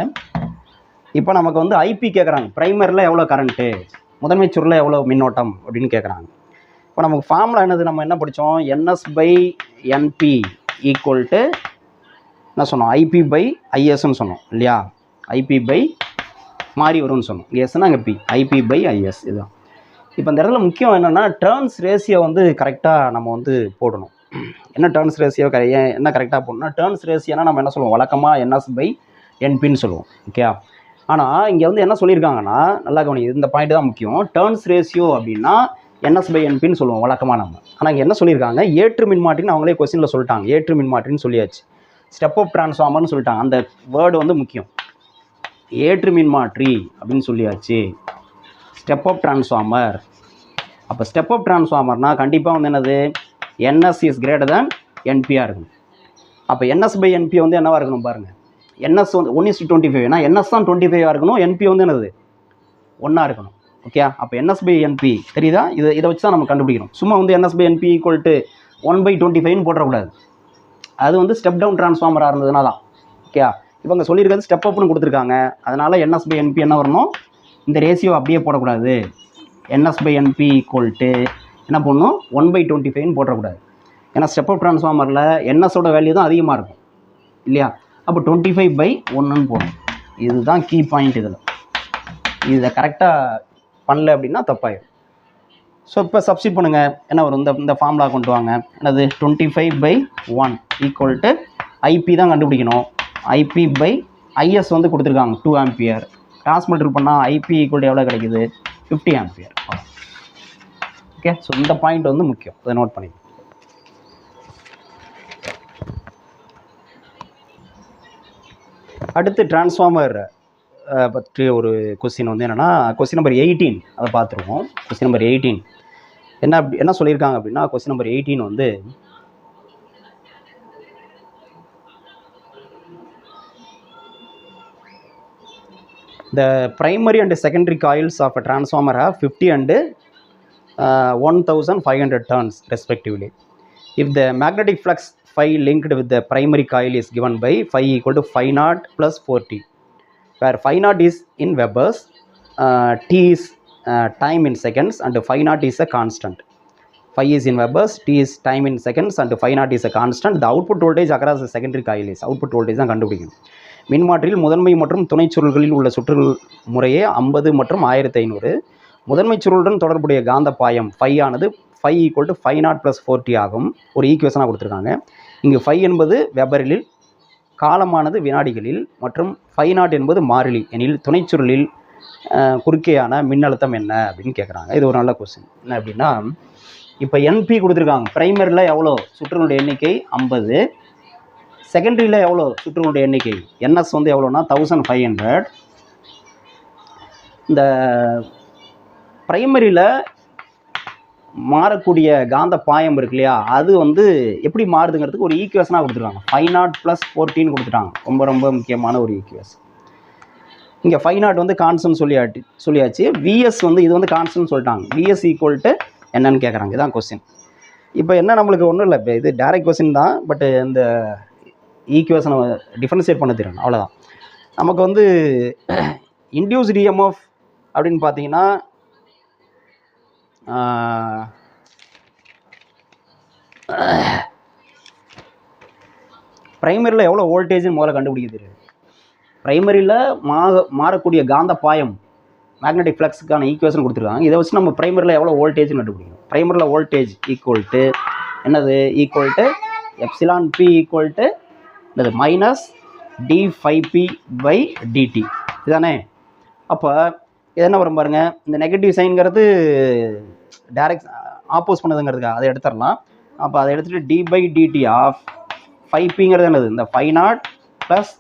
இப்போ நமக்கு வந்து ஐபி கேட்குறாங்க. ப்ரைமரியில் எவ்வளோ கரண்ட்டு, முதன்மை சுருளில் எவ்வளோ மின்னோட்டம் அப்படின்னு கேட்குறாங்க. இப்போ நமக்கு ஃபார்முலா என்னது? நம்ம என்ன படித்தோம்? NS/NP ஈக்குவல் டு என்ன சொன்னோம்? IP/ISன்னு சொன்னோம் இல்லையா? IP மாறி வரும்னு சொன்னோம். எஸ்னா அங்கே P, IP/IS இதுதான். இப்போ இந்த இடத்துல முக்கியம் என்னென்னா டர்ன்ஸ் ரேஷியோ வந்து கரெக்டாக நம்ம வந்து போடணும். என்ன டர்ன்ஸ் ரேஷியோ என்ன கரெக்டாக போடணும்னா, டர்ன்ஸ் ரேஷியோனா நம்ம என்ன சொல்லுவோம்? வழக்கமாக NS/NPன்னு சொல்லுவோம். ஓகே, ஆனால் இங்கே வந்து என்ன சொல்லியிருக்காங்கன்னா, நல்லா கவனிங்க, இந்த பாயிண்ட் தான் முக்கியம். டர்ன்ஸ் ரேஷியோ அப்படின்னா NS/NPன்னு சொல்லுவோம் வழக்கமாக நம்ம. ஆனால் இங்கே என்ன சொல்லியிருக்காங்க? ஏற்று மின்மாற்றின்னு அவங்களே கொஸ்டினில் சொல்லிட்டாங்க. ஏற்று மின்மாற்றின்னு சொல்லியாச்சு. ஸ்டெப் அப் டிரான்ஸ்ஃபார்மர்னு சொல்லிட்டாங்க. அந்த வேர்டு வந்து முக்கியம். ஏற்று மின்மாற்றி அப்படின்னு சொல்லியாச்சு. Step up transformer. அப்போ ஸ்டெப் அப் டிரான்ஸ்ஃபார்மர்னால் கண்டிப்பாக வந்து என்னது? NS இஸ் கிரேட்டர் தேன் NPயாக இருக்கணும். அப்போ NS/NP வந்து என்னவாக இருக்கணும் பாருங்கள். NS வந்து 1:25. ஏன்னா NS தான் 25 இருக்கணும், NP வந்து என்னது 1 இருக்கணும். ஓகே, அப்போ NS/NP தெரியுதா? இதை வச்சு தான் நம்ம கண்டுபிடிக்கணும். சும்மா வந்து NS/NP ஈக்குவல் டு 1/25ன்னு போடக்கூடாது. அது வந்து ஸ்டெப் டவுன் டிரான்ஸ்ஃபார்மராக இருந்ததுனா தான். ஓகே, இப்போ இங்கே சொல்லியிருக்கிறது ஸ்டெப் அப்னு கொடுத்துருக்காங்க. அதனால் NS/NP என்ன வரணும்? இந்த ரேஷியோ அப்படியே போடக்கூடாது. NS/NP ஈக்குவல் டு என்ன பண்ணணும்? 1/25ன்னு போடக்கூடாது. ஏன்னா ஸ்டெப் அப் டிரான்ஸ்ஃபார்மரில் NSோட வேல்யூ தான் அதிகமாக இருக்கும் இல்லையா? அப்போ 25/1ன்னு போடணும். இதுதான் கீ பாயிண்ட். இதை கரெக்டாக பண்ணல அப்படின்னா தப்பாயிடும். ஸோ இப்போ சப்ஸ்டிட் பண்ணுங்கள். என்ன வரும்? இந்த ஃபார்முலா கொண்டு வாங்க. என்னது? 25/1 ஈக்குவல் டு IP தான் கண்டுபிடிக்கணும். IP/IS வந்து கொடுத்துருக்காங்க 2 ஆம்பியர். டிரான்ஸ்மிட்டர் பண்ணால் IP ஈக்குவல் டு எவ்வளோ கிடைக்குது? 50 ஆம்பியர். ஓகே, ஸோ இந்த பாயிண்ட் வந்து முக்கியம். அதை நோட் பண்ணிக்கணும். அடுத்து டிரான்ஸ்ஃபார்மர் பற்றி ஒரு கொஸ்டின் வந்து என்னென்னா, கொஸ்டின் நம்பர் 18 அதை பார்த்துருவோம். கொஸ்டின் நம்பர் 18 என்ன சொல்லியிருக்காங்க அப்படின்னா, கொஸ்டின் நம்பர் 18 வந்து the primary and secondary coils of a transformer have 50 and 1500 turns respectively. If the magnetic flux phi linked with the primary coil is given by phi equal to phi naught plus 4t, where phi naught is in Webers, t is time in seconds, and phi naught is a constant. Phi is in Webers, T is time in seconds and phi naught is a constant. The output voltage across the secondary coil is output voltage தான் கண்டுபிடிக்கணும். மின்மாற்றியில் முதன்மை மற்றும் துணை சுருள்களில் உள்ள சுற்றுகள் முறையே 50 மற்றும் 1500. முதன்மை சுருளுடன் தொடர்புடைய காந்த பாயம் phi ஆனது phi equal to phi not plus 4t ஆகும். ஒரு ஈக்குவேஷனாக கொடுத்துருக்காங்க. இங்கு phi என்பது வெபரில், காலமானது வினாடிகளில் மற்றும் phi நாட் என்பது மாறிலி எனில் துணைச்சுருளில் குறுக்கேயான மின்னழுத்தம் என்ன அப்படின்னு கேட்குறாங்க. இது ஒரு நல்ல கொஸ்டின். என்ன அப்படின்னா, இப்போ என்பி கொடுத்துருக்காங்க. ப்ரைமரியில் எவ்வளோ சுற்றுகளுடைய எண்ணிக்கை 50, செகண்டரியில் எவ்வளோ சுற்றுகளுடைய எண்ணிக்கை என்எஸ் வந்து எவ்வளோனா 1500. இந்த ப்ரைமரியில் மாறக்கூடிய காந்த பாயம் இருக்கு இல்லையா, அது வந்து எப்படி மாறுதுங்கிறதுக்கு ஒரு ஈக்குவேஷனாக கொடுத்துருக்காங்க. phi நாட் ப்ளஸ் 14 கொடுத்துட்டாங்க. ரொம்ப ரொம்ப முக்கியமான ஒரு ஈக்குவேஷன். இங்கே phi நாட் வந்து கான்ஸ்டன்ட் சொல்லியாச்சு. விஎஸ் வந்து இது வந்து கான்ஸ்டன்ட் சொல்லிட்டாங்க. விஎஸ் ஈக்குவல் டு என்னன்னு கேட்குறாங்க. இதுதான் கொஸ்டின். இப்போ என்ன, நம்மளுக்கு ஒன்றும் இல்லை, இப்போ இது டைரக்ட் கொஸ்டின் தான். பட்டு இந்த ஈக்குவேஷனை டிஃபரன்ஷியேட் பண்ண தெரியும், அவ்வளோதான். நமக்கு வந்து இன்டியூஸ்டு இஎம்எஃப் அப்படின்னு பார்த்தீங்கன்னா ப்ரைமரியில் எவ்வளோ வோல்டேஜ்னு முதல்ல கண்டுபிடிக்க தெரியும். ப்ரைமரியில் மாறக்கூடிய காந்த பாயம் மேக்னெட்டிக் ஃப்ளக்ஸுக்கான ஈக்குவேஷன் கொடுத்துருக்காங்க. இதை வச்சு நம்ம ப்ரைமரியில் எவ்வளோ வோல்டேஜ்னு கண்டுபிடிக்கணும். ப்ரைமரியில் வோல்டேஜ் ஈக்குவல் டு என்னது, equal to epsilon P equal to என்னது மைனஸ் d∅p/dt இதுதானே. அப்போ இது என்ன வரும் பாருங்கள், இந்த நெகட்டிவ் சைன்கிறது டைரக்ட் ஆப்போஸ் பண்ணுதுங்கிறதுக்காக அதை எடுத்துடலாம். அப்போ அதை எடுத்துகிட்டு d/dt ஆஃப் 5pங்கிறது என்னது, இந்த phi நாட் ப்ளஸ்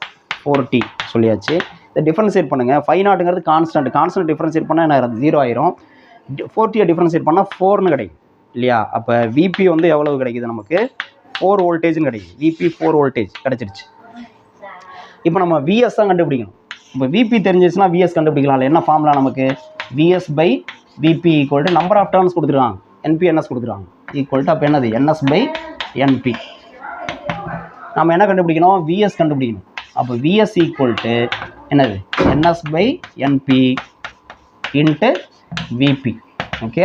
4t சொல்லியாச்சு. இதை டிஃபரன்ஷியேட் பண்ணுங்கள். phi நாட்டுங்கிறது கான்ஸ்டன்ட் டிஃபரன்ஷியேட் பண்ணால் என்ன ஆயிரும், 0 ஆயிரும். 4t டிஃபரன்ஷியேட் பண்ணால் 4ன்னு கிடைக்கும் இல்லையா. அப்போ விபி வந்து எவ்வளவு கிடைக்குது, நமக்கு 4 வோல்டேஜ்னு கிடைக்குது. விபி 4 வோல்டேஜ் கிடச்சிருச்சு. இப்போ நம்ம விஎஸ் தான் கண்டுபிடிக்கணும். இப்போ விபி தெரிஞ்சிச்சுன்னா விஎஸ் கண்டுபிடிக்கலாம். என்ன ஃபார்முலா நமக்கு, VS VP equal to number of turns கொடுத்துருவாங்க, என்பிஎன்எஸ் கொடுத்துருவாங்க, ஈக்குவல் டு அப்போ என்னது NS/NP. நம்ம என்ன கண்டுபிடிக்கணும், விஎஸ் கண்டுபிடிக்கணும். அப்போ விஎஸ் ஈக்குவல் டு என்னது NS/NP into VP. Okay,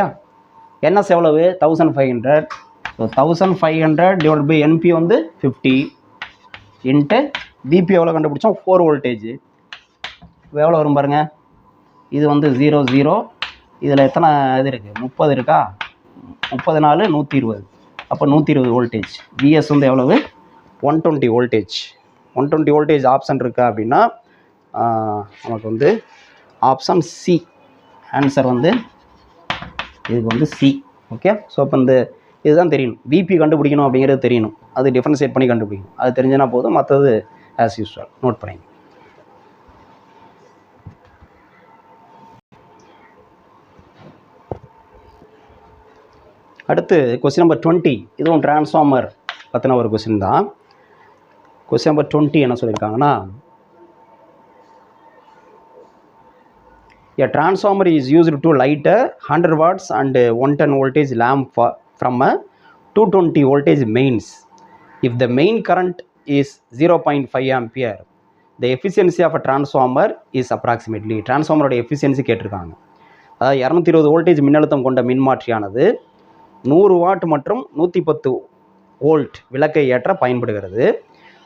NS எவ்வளவு 1500. ஸோ 1500 டிவைட் பை என்பி வந்து 50 இன்ட்டு விபி எவ்வளோ கண்டுபிடிச்சோம் 4 வோல்டேஜ். எவ்வளோ வரும் பாருங்கள், இது வந்து 00. இதில் எத்தனை இது இருக்குது, 30 இருக்கா, 30 4 120. அப்போ 120 வோல்டேஜ். விஎஸ் வந்து எவ்வளவு 120 வோல்டேஜ். 120 வோல்டேஜ் ஆப்ஷன் இருக்கா அப்படின்னா நமக்கு வந்து ஆப்ஷன் சி. ஆன்சர் வந்து இதுக்கு வந்து சி. ஓகே, ஸோ இப்போ இந்த இதுதான் தெரியணும். விபி கண்டுபிடிக்கணும் அப்படிங்கிறது தெரியணும். அது டிஃபரன்ஷியேட் பண்ணி கண்டுபிடிக்கணும். அது தெரிஞ்சினா போதும், மற்றது ஆஸ் யூஸ்வல் நோட் பண்ணிங்க. அடுத்து கொஸ்டின் நம்பர் 20. இதுவும் டிரான்ஸ்ஃபார்மர் பற்றின ஒரு கொஸ்டின் தான். கொஸ்டின் நம்பர் 20 என்ன சொல்லியிருக்காங்கன்னா, a transformer is used to light a 100 watts and 110 voltage lamp from a 220 voltage mains. If the main current is 0.5 ampere, the efficiency of a transformer is approximately. டிரான்ஸ்ஃபார்மரோட efficiency கேட்டிருக்காங்க. அதாவது 220 voltage மின்னழுத்தம் கொண்ட மின்மாற்றியானது 100 what மற்றும் 110 volt விளக்கை ஏற்ற பயன்படுகிறது.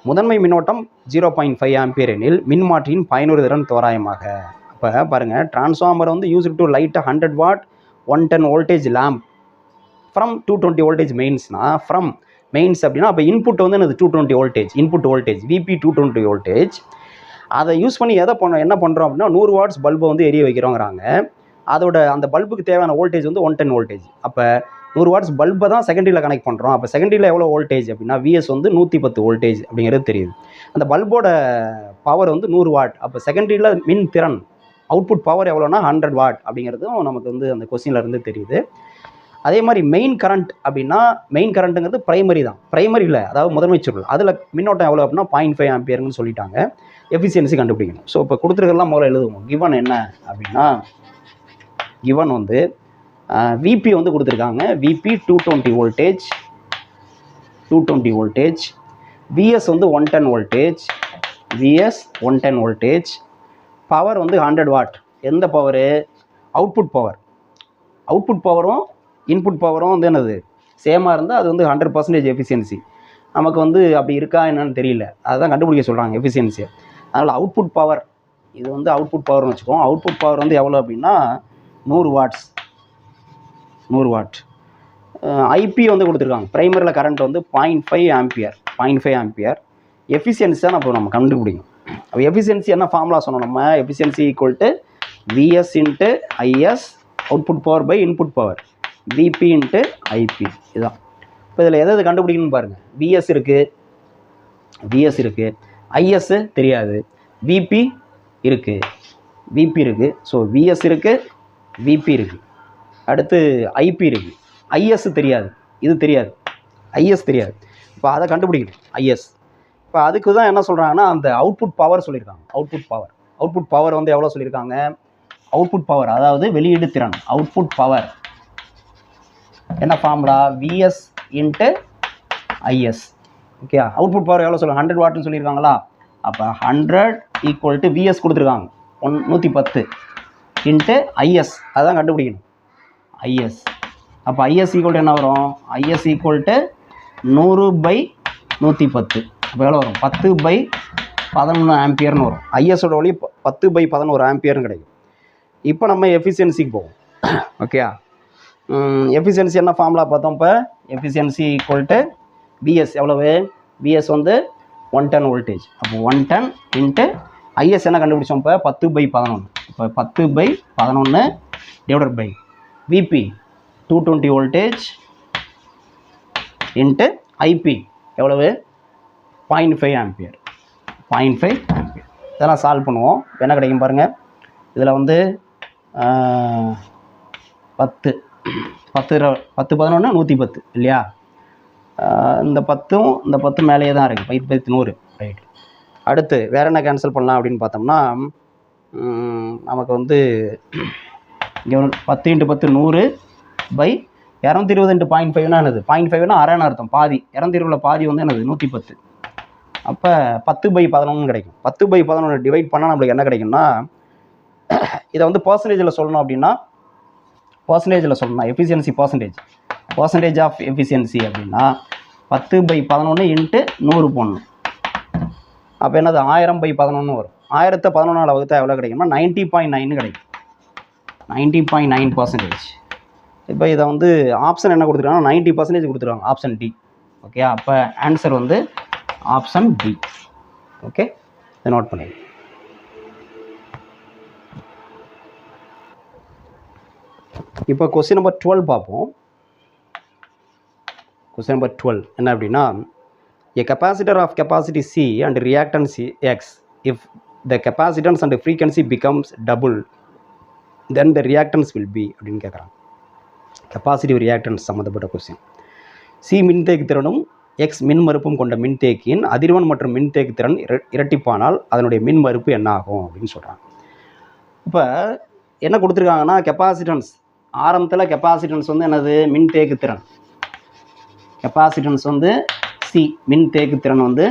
முதன்மை மின்னோட்டம் 0.5 ஆம்பியர் எனில் மின்மாற்றியின் பயனுறு திறன் தோராயமாக. இப்போ பாருங்கள், டிரான்ஸ்ஃபார்மர் வந்து use to light 100 watt 110 voltage lamp from 220 voltage மெயின்ஸ்னா, ஃப்ரம் மெயின்ஸ் அப்படின்னா அப்போ இன்புட் வந்து என்னது 220 voltage, input voltage VP 220 voltage. அதை யூஸ் பண்ணி என்ன பண்ணுறோம் அப்படின்னா 100 வாட்ஸ் பல்பை வந்து எரிய வைக்கிறோங்கிறாங்க. அதோட அந்த பல்புக்கு தேவையான வோல்டேஜ் வந்து 110 வோல்டேஜ். அப்போ 100 வாட்ஸ் பல்பை தான் செகண்டரியில் கனெக்ட் பண்ணுறோம். அப்போ செகண்டரியில் எவ்வளோ வோல்டேஜ் அப்படின்னா விஎஸ் வந்து 110 வோல்டேஜ் அப்படிங்கிறது தெரியுது. அந்த பல்போட பவர் வந்து 100 வாட். அப்போ செகண்டரியில் மின் திறன் அவுட்புட் பவர் எவ்வளோனா 100 வாட் அப்படிங்கிறதும் நமக்கு வந்து அந்த கொஸ்டினில் இருந்து தெரியுது. அதே மாதிரி மெயின் கரண்ட் அப்படின்னா, மெயின் கரண்ட்டுங்கிறது பிரைமரி தான். பிரைமரியில் அதாவது முதன்மை சுருள், அதில் மின்னோட்டம் எவ்வளோ அப்படின்னா 0.5 ஆம்பியர்னு சொல்லிட்டாங்க. எஃபிஷியன்சி கண்டுபிடிக்கணும். ஸோ இப்போ கொடுத்துருக்கலாம் முதல்ல எழுதுவோம். கிவன் என்ன அப்படின்னா, கிவன் வந்து விபி வந்து கொடுத்துருக்காங்க. VP 220 voltage, 220 voltage. விஎஸ் வந்து 110 வோல்டேஜ், விஎஸ் 110 வோல்டேஜ். பவர் வந்து 100 வாட். எந்த பவரு, அவுட்புட் பவர். அவுட்புட் பவரும் இன்புட் பவரும் வந்து என்னது சேமாக இருந்தால் அது வந்து 100% எஃபிஷியன்சி. நமக்கு வந்து அப்படி இருக்கா என்னன்னு தெரியல, அதுதான் கண்டுபிடிக்க சொல்கிறாங்க எஃபிஷியன்சியை. அதனால் அவுட்புட் பவர், இது வந்து அவுட்புட் பவர்னு வச்சுக்கோம். அவுட்புட் பவர் வந்து எவ்வளோ அப்படின்னா 100 வாட்ஸ், 100 வாட். ஐபி வந்து கொடுத்துருக்காங்க. ப்ரைமரியில் கரண்ட் வந்து 0.5 ஆம்பியர், 0.5 ஆம்பியர். எஃபிஷியன்சி தான் நம்ம கண்டுபிடிக்கணும். அப்போ எஃபிஷியன்சி என்ன ஃபார்முலா சொன்னோம் நம்ம? Efficiency equal to VS into IS, output power by input power, VP into IP. இதுதான். இப்போ இதில் எது கண்டுபிடிக்கணும்னு பாருங்கள். விஎஸ் இருக்குது, ஐஎஸ் தெரியாது, விபி இருக்குது. ஸோ விஎஸ் இருக்குது, விபி இருக்குது. அடுத்து ஐபி இருக்குது. ஐஎஸ் தெரியாது, இது தெரியாது, ஐஎஸ் தெரியாது. இப்போ அதை கண்டுபிடிக்கணும், ஐஎஸ். இப்போ அதுக்கு தான் என்ன சொல்கிறாங்கன்னா அந்த அவுட்புட் பவர் சொல்லியிருக்காங்க. அவுட்புட் பவர் வந்து எவ்வளோ சொல்லியிருக்காங்க? அவுட்புட் பவர் அதாவது வெளியீடு திறன், அவுட்புட் பவர் என்ன formula? VS into IS. Okay, output power எவ்வளோ சொல்லுவாங்க? 100 வாட்னு சொல்லியிருக்காங்களா? அப்போ 100 ஈக்குவல் டு விஎஸ் கொடுத்துருக்காங்க 110 இன்ட்டு ஐஎஸ், அதான் கண்டுபிடிக்கணும், ஐஎஸ். அப்போ ஐஎஸ் ஈக்குவல் டு என்ன வரும்? IS equal to 100/110. அப்போ எவ்வளோ வரும்? 10/11 ஆம்பியர்னு வரும். ஐஎஸோட வழி 10/11 ஆம்பியர்னு கிடைக்கும். இப்போ நம்ம எஃபிஷியன்சிக்கு போவோம். ஓகேயா? எஃபிஷியன்சி என்ன ஃபார்முலா பார்த்தோம்? இப்போ எஃபிஷியன்சி ஈக்குவல் டு விஎஸ் எவ்வளவு? விஎஸ் வந்து 110 வோல்டேஜ். அப்போ 110 இன்ட்டு ஐஎஸ் என்ன கண்டுபிடிச்சோம்? இப்போ 10/11. இப்போ 10/11 divided by VP 220 voltage into IP எவ்வளவு? 0.5 ஆம்பியர். 0.5 ஆம்பியர். இதெல்லாம் சால்வ் பண்ணுவோம். என்ன கிடைக்கும் பாருங்கள். இதில் வந்து 10 11 110 இல்லையா? இந்த 10ம் இந்த 10 மேலேயே தான் இருக்குது, 10/100. ரைட். அடுத்து வேறு என்ன கேன்சல் பண்ணலாம் அப்படின்னு பார்த்தோம்னா நமக்கு வந்து இங்கே 10 × 10 100/220 × 0.5னா என்னது? 0.5னா அரைன்னு அர்த்தம், பாதி. 220 பாதி வந்து என்னது? 110. அப்போ 10/11 கிடைக்கும். 10/11 டிவைட் பண்ணால் நம்மளுக்கு என்ன கிடைக்கும்னா, இதை வந்து பர்சன்டேஜில் சொல்லணும் அப்படின்னா, எஃபிஷியன்சி பர்சன்டேஜ் ஆஃப் எஃபிஷியன்சி அப்படின்னா 10/11 இன்ட்டு 100 போடணும். அப்போ என்னது? 1000/11 வரும். 1000-11 வகுத்தா எவ்வளோ கிடைக்கும்னா 90.9 கிடைக்கும். 90.9%. இப்போ இதை வந்து ஆப்ஷன் என்ன கொடுத்துருக்காங்கன்னா 90% கொடுத்துருக்காங்க, ஆப்ஷன் டி. ஓகே, அப்போ ஆன்சர் வந்து ஆப்ஷன் டி. ஓகே, இதை நோட் பண்ணி. இப்போ கொஸ்டின் நம்பர் 12 பார்ப்போம். கொஸ்டின் நம்பர் 12 என்ன அப்படின்னா, a capacitor of capacity C and reactance X, if the capacitance and frequency becomes double, then the reactance will be அப்படின்னு கேட்குறாங்க. கெப்பாசிட்டிவ் ரியாக்டன்ஸ் சம்மந்தப்பட்ட கொஸ்டின். சி மின்தேக்கு திறனும் எக்ஸ் மின்மறுப்பும் கொண்ட மின்தேக்கியின் அதிர்வெண் மற்றும் மின்தேக்கு திறன் இரட்டிப்பானால் அதனுடைய மின்மறுப்பு என்ன ஆகும் அப்படின்னு சொல்கிறாங்க. இப்போ என்ன கொடுத்துருக்காங்கன்னா, கெப்பாசிட்டன்ஸ் ஆரம்பத்தில் கெப்பாசிட்டன்ஸ் வந்து என்னது? மின்தேக்கு திறன். கெப்பாசிட்டன்ஸ் வந்து சி, மின்தேக்கு திறன் வந்து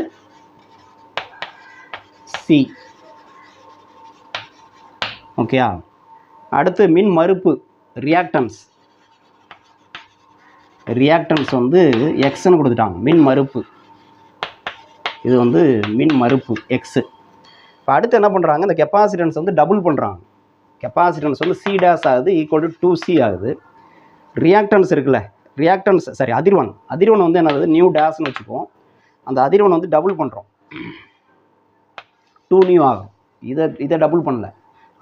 சி. ஓகேயா? அடுத்து மின் மறுப்பு ரியாக்டன்ஸ் வந்து எக்ஸ்ன்னு கொடுத்துட்டாங்க. மின் மறுப்பு இது வந்து மின் மறுப்பு எக்ஸு. இப்போ அடுத்து என்ன பண்ணுறாங்க? இந்த கெப்பாசிட்டன்ஸ் வந்து டபுள் பண்ணுறாங்க. கெப்பாசிட்டன்ஸ் வந்து சி டேஸ் ஆகுது ஈக்குவல் டு 2C ஆகுது. ரியாக்டன்ஸ் இருக்குல்ல, அதிர்வெண் வந்து என்னது? நியூ டேஸ்ன்னு வச்சுக்குவோம். அந்த அதிர்வெண் வந்து டபுள் பண்ணுறோம், 2 ஆகும். இதை டபுள் பண்ணல.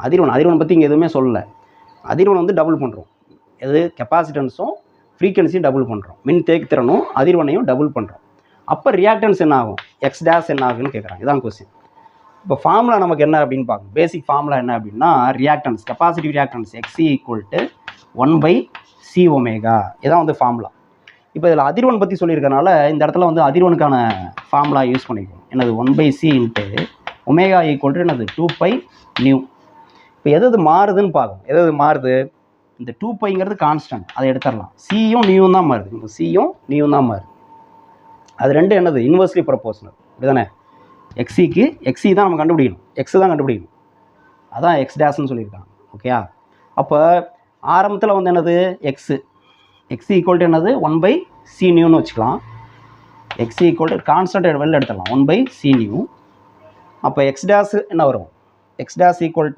அதிர்வெண் பற்றி இங்கே எதுவுமே சொல்லலை. அதிர்வெண் வந்து டபுள் பண்ணுறோம். எது? கெப்பாசிட்டன்ஸும் ஃப்ரீக்வன்சியும் டபுள் பண்ணுறோம். மின் தேக்குத்திறனும் அதிர்வெண்ணையும் டபுள் பண்ணுறோம். அப்போ ரியாக்டன்ஸ் என்ன ஆகும்? எக்ஸ் டேஸ் என்ன ஆகுன்னு கேட்குறாங்க. இதான் கொஸ்டின். இப்போ ஃபார்முலா நமக்கு என்ன அப்படின்னு பார்க்கணும். பேசிக் ஃபார்முலா என்ன அப்படின்னா, reactance, capacitive reactance XE equal to 1/C omega. இதான் வந்து ஃபார்முலா. இப்போ இதில் அதிர்வெண் பற்றி சொல்லியிருக்கனால இந்த இடத்துல வந்து அதிர்வெணுக்கான ஃபார்முலா யூஸ் பண்ணிக்குவோம். என்னது? 1/C into omega equal to என்னது? 2π நியூ. இப்போ எது மாறுதுன்னு பார்க்கணும். எது மாறுது? இந்த 2πங்கிறது கான்ஸ்டன்ட், அதை எடுத்துடலாம். சியும் நியூவும் தான் மாறுது. இந்த சியும் நியூவும் தான் மாறுது. அது ரெண்டு என்னது? Inversely proportional. இப்படிதானே? எக்ஸி தான் நம்ம கண்டுபிடிக்கணும். எக்ஸ் தான் கண்டுபிடிக்கணும். அதான் எக்ஸ் டேஸ்ன்னு சொல்லியிருக்காங்க. ஓகேயா? அப்போ ஆரம்பத்தில் வந்து என்னது? எக்ஸு ஈக்குவல் டு என்னது? 1/C சி நியூன்னு வச்சுக்கலாம். எக்ஸ் ஈக்குவல் டு கான்ஸ்டன்ட் வெளில எடுத்துடலாம் 1 பை சி நியூ. அப்போ எக்ஸ் டேஸ் என்ன வரும்? X dash equal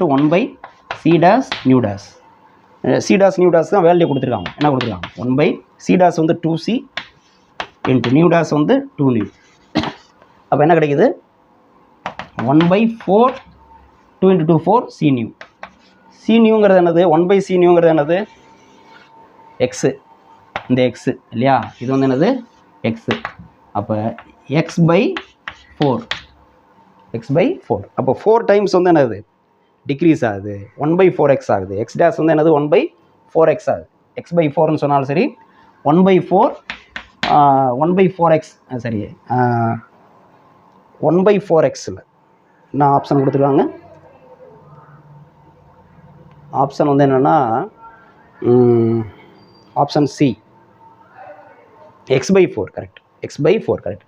to 1 by C dash nu dash. C dash nu dash தான் வேல்யூ கொடுத்துருக்காங்க. என்ன கொடுத்துருக்காங்க? 1 பை சி டேஸ் வந்து 2c இன்ட்டு நியூ டேஸ் வந்து 2 நியூ. அப்போ என்ன கிடைக்குது? 1 by 4 2 into 2 4 C new. C நியூங்கிறது என்னது? 1 பை சி நியூங்கிறது என்னது? எக்ஸு. இந்த எக்ஸு இல்லையா? இது வந்து என்னது? எக்ஸு. அப்போ எக்ஸ் பை 4. அப்போ 4 டைம்ஸ் வந்து என்னது? டிக்ரீஸ் ஆகுது. 1 பை 4x ஆகுது. எக்ஸ் டேஸ் வந்து என்னது? 1 பை 4x ஆகுது. எக்ஸ் பை 4ன்னு சொன்னாலும் சரி 1 பை 4x சரி 1 பை 4xல் என்ன ஆப்ஷன் கொடுத்துருக்காங்க? ஆப்ஷன் வந்து என்னென்னா option C x by 4 correct. X by 4 correct.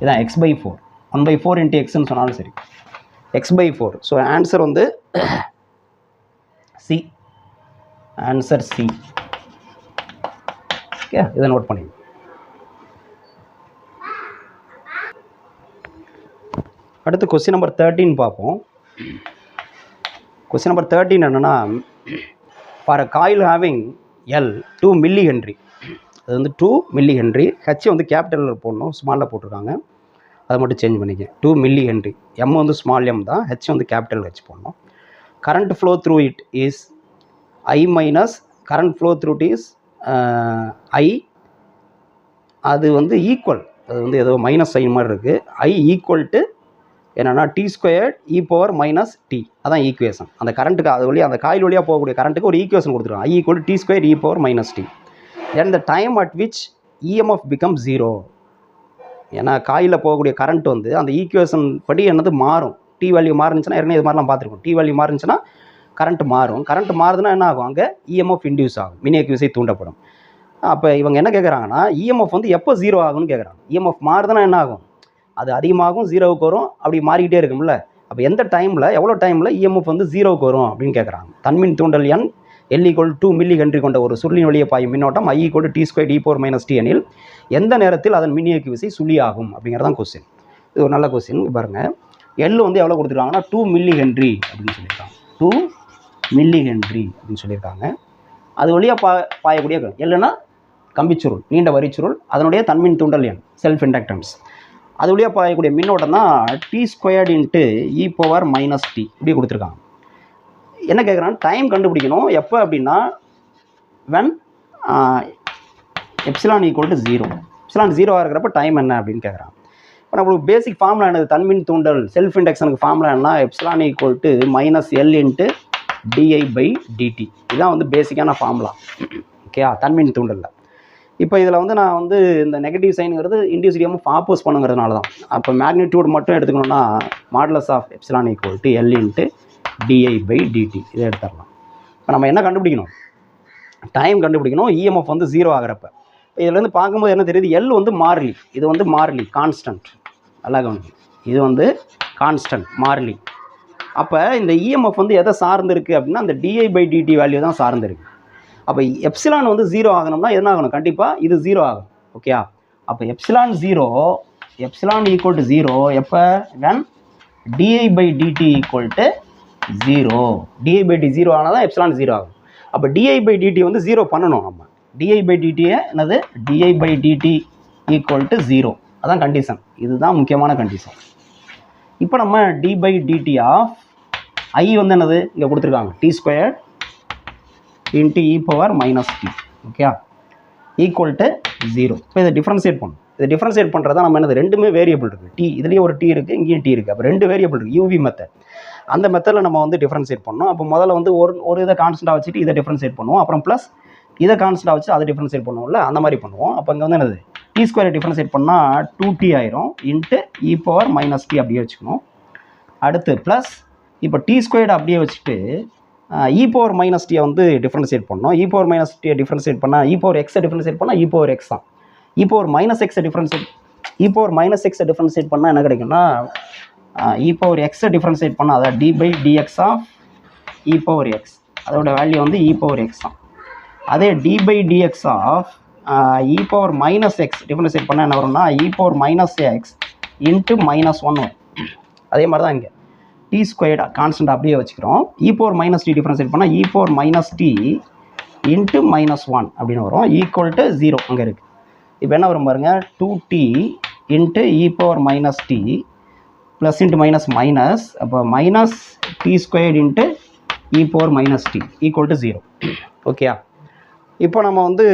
இதான் எக்ஸ் பை 4 1 பை 4 இன்ட்டு எக்ஸ்ன்னு சொன்னாலும் சரி எக்ஸ் பை 4. ஸோ ஆன்சர் வந்து சி. Answer C. ஓகே, இதை நோட் பண்ணி. அடுத்து கொஸ்டின் நம்பர் 13 பார்ப்போம். கொஸ்டின் நம்பர் 13 என்னென்னா, for a coil having L 2 milli Henry, அது வந்து 2 மில்லி ஹென்ரி. ஹெச் வந்து கேபிட்டலில் போடணும், ஸ்மாலில் போட்டிருக்காங்க, அதை மட்டும் சேஞ்ச் பண்ணிக்க. 2 மில்லி ஹென்ரி. எம் வந்து ஸ்மால் எம் தான், ஹெச் வந்து கேபிட்டல் ஹெச் போடணும். Current flow through it is I minus current flow through it is I. அது வந்து ஈக்குவல், அது வந்து ஏதோ மைனஸ் சைன் மாதிரி இருக்குது. ஐ ஈக்குவல் டு என்னென்னா டி ஸ்கொயர்ட் இ பவர் மைனஸ் டி. அதான் ஈக்குவேஷன். அந்த கரண்ட்டுக்கு அது வழியாக அந்த காயில் வழியாக போகக்கூடிய கரண்ட்டுக்கு ஒரு ஈக்குவேஷன் கொடுத்துருக்காங்க. I equal to T square E power minus T. Then the time at which EMF become 0. ஏன்னா காயில் போகக்கூடிய கரண்ட் வந்து அந்த ஈக்குவேஷன் படி என்னது மாறும். டி வேல்யூ மாறுச்சுன்னா ஏற்கனவே இது மாதிரிலாம் பார்த்துருக்கோம். டி வேல்யூ மாறுச்சுன்னா கரண்ட் மாறும். கரண்ட் மாறுதுன்னா என்ன ஆகும்? அங்கே இஎம்எஃப் இன்டியூஸ் ஆகும், மின்னியக்கு விசை தூண்டப்படும். அப்போ இவங்க என்ன கேட்குறாங்கன்னா, இஎம்எஃப் வந்து எப்போ 0 ஆகும்னு கேட்குறாங்க. இஎம்எஃப் மாறுதுன்னா என்ன ஆகும்? அது அதிகமாகும், 0க்கு வரும், அப்படி மாறிக்கிட்டே இருக்கும்ல. அப்போ எந்த டைமில், எவ்வளோ டைமில் இஎம்எஃப் வந்து 0க்கு வரும் அப்படின்னு கேட்குறாங்க. தன்மின் தூண்டல் எண் எல் ஈக்குவல் 2 மில்லி ஹென்றி கொண்ட ஒரு சுருளின் வழியே பாயும் மின்னோட்டம் I equal T square T power minus T எனில் எந்த நேரத்தில் அதன் மின்னியக்கு விசை சுழி ஆகும் அப்படிங்கிறதான் கொஸ்டின். இது ஒரு நல்ல கொஸ்டின். பாருங்கள், எல் வந்து எவ்வளோ கொடுத்துருக்காங்கன்னா 2 மில்லி ஹென்றி அப்படின்னு சொல்லியிருக்காங்க. 2 மில்லி ஹென்றி அப்படின்னு சொல்லியிருக்காங்க. அது வழியாக பாயக்கூடிய எல்லுன்னா கம்பிச்சுருள், நீண்ட வரிச்சுருள், அதனுடைய தன்மின் தூண்டல் எண் செல்ஃப் இண்டக்டன்ஸ். அது வழியாக பாயக்கூடிய மின்னோட்டம் தான் டி ஸ்கொயர்டு இன்ட்டு இ பவர் மைனஸ் டி இப்படி கொடுத்துருக்காங்க. என்ன கேட்குறாங்க? டைம் கண்டுபிடிக்கணும். எப்போ அப்படின்னா when epsilon equal to 0. Epsilon 0 இருக்கிறப்ப டைம் என்ன அப்படின்னு கேட்குறாங்க. இப்போ நம்மளுக்கு பேசிக் ஃபார்முலா என்னது? தன்மின் தூண்டல் செல்ஃப் இண்டக்ஷனுக்கு ஃபார்முலா என்ன? Epsilon equal to minus L into DI by dt. இதுதான் வந்து பேசிக்கான ஃபார்முலா. ஓகே, தன்மின் தூண்டலில். இப்போ இதில் வந்து நான் வந்து இந்த நெகட்டிவ் சைனுங்கிறது இண்டியூஸ் இஎம்எஃப் ஆப்போஸ் பண்ணுங்கிறதுனால தான். அப்போ மேக்னிடியூட் மட்டும் எடுத்துக்கணும்னா modulus of epsilon equal to L into DI by DT இதை எடுத்துடலாம். இப்போ நம்ம என்ன கண்டுபிடிக்கணும்? டைம் கண்டுபிடிக்கணும். இஎம்எஃப் வந்து 0 ஆகிறப்ப. இதுலேருந்து பார்க்கும்போது என்ன தெரியுது? எல் வந்து மாறிலி, இது வந்து மாறிலி, கான்ஸ்டன்ட். நல்லா கவனிக்கணும், இது வந்து கான்ஸ்டன்ட், மாறிலி. அப்போ இந்த இஎம்எஃப் வந்து எதை சார்ந்திருக்கு அப்படின்னா அந்த டிஐ பை டிடி வேல்யூ தான் சார்ந்திருக்கு. அப்போ எப்சிலான் வந்து 0 ஆகணும்னா என்ன ஆகணும்? கண்டிப்பாக இது 0 ஆகும். ஓகே, அப்போ எப்சிலான் 0, எப்சிலான் ஈக்குவல் டு 0 எப்போ? When di by dt equal to 0. Di by d 0 ஆனால் தான் எப்சிலான் 0 ஆகும். அப்போ டிஐ பை டிடி வந்து 0 பண்ணணும். நம்ம டிஐ பை டிடியை என்னது? Di by dt equal to 0. அதான் கண்டிஷன். இதுதான் முக்கியமான கண்டிஷன். இப்போ நம்ம d by dt of i வந்து என்னது? இங்கே கொடுத்துருக்காங்க t square into E power minus t. Okay, equal to 0. இப்போ இதை டிஃப்ரென்ஷியேட் பண்ணணும். இதை டிஃப்ரென்ஷியேட் பண்ணுறதா நம்ம என்னது? ரெண்டுமே வேரியபிள் இருக்குது. டி இதுலேயே ஒரு டி இருக்குது, இங்கேயும் டி இருக்குது. அப்போ 2 வேரியபிள் இருக்குது. யூவி மெத்தட், அந்த மெத்தடில் நம்ம வந்து டிஃப்ரென்ஷியேட் பண்ணோம். அப்போ முதல்ல வந்து ஒரு இதை கான்ஸ்டண்டாக வச்சுட்டு இதை டிஃப்ரென்ஷியேட் பண்ணுவோம். அப்புறம் ப்ளஸ் இதை கான்ஸ்டண்டாக வச்சு அதை டிஃப்ரென்ஷியேட் பண்ணுவோம்ல, அந்த மாதிரி பண்ணுவோம். அப்போ இங்கே வந்து என்னது? டி ஸ்கொயரை டிஃப்ரென்ஷியேட் பண்ணால் 2t ஆயிரும் into e power minus D அப்படியே வச்சுக்கணும். அடுத்து ப்ளஸ் இப்போ டி ஸ்கொயர்டு அப்படியே வச்சுட்டு இ பவர் மைனஸ் டியை வந்து டிஃப்ரென்ஷியேட் பண்ணோம். இ பவர் மைனஸ் டியை டிஃப்ரென்ஷியேட் பண்ணால் இ பவர் எக்ஸை டிஃப்ரென்ஷியேட் பண்ணால் இ பவர் எக்ஸ் தான். இ பவர் மைனஸ் எக்ஸை டிஃப்ரென்ஷியேட் பண்ணால் என்ன கிடைக்கும்னா இ பவர் எக்ஸை டிஃப்ரென்ஷியேட் பண்ணால் அதாவது d by dx of e power x, அதோட வேல்யூ வந்து இ பவர் எக்ஸ் தான். அதே d by dx of e power minus x differentiate பண்ணால் என்ன வரும்னா e power minus x into -1 வரும். அதே மாதிரி தான் இங்கே டி ஸ்கொயர்டு கான்ஸ்டன்ட் அப்படியே வச்சுக்கிறோம். இ பவர் மைனஸ் டி டிஃபரன்ஷியேட் பண்ணால் இ பவர் மைனஸ் டி இன்ட்டு -1 அப்படின்னு வரும் ஈக்குவல் டு 0 அங்கே இருக்குது. இப்போ என்ன வரும் பாருங்கள் 2t இன்ட்டு இ power minus T plus into minus அப்போ minus T squared into E power minus T equal to 0. ஓகேயா? இப்போ நம்ம வந்து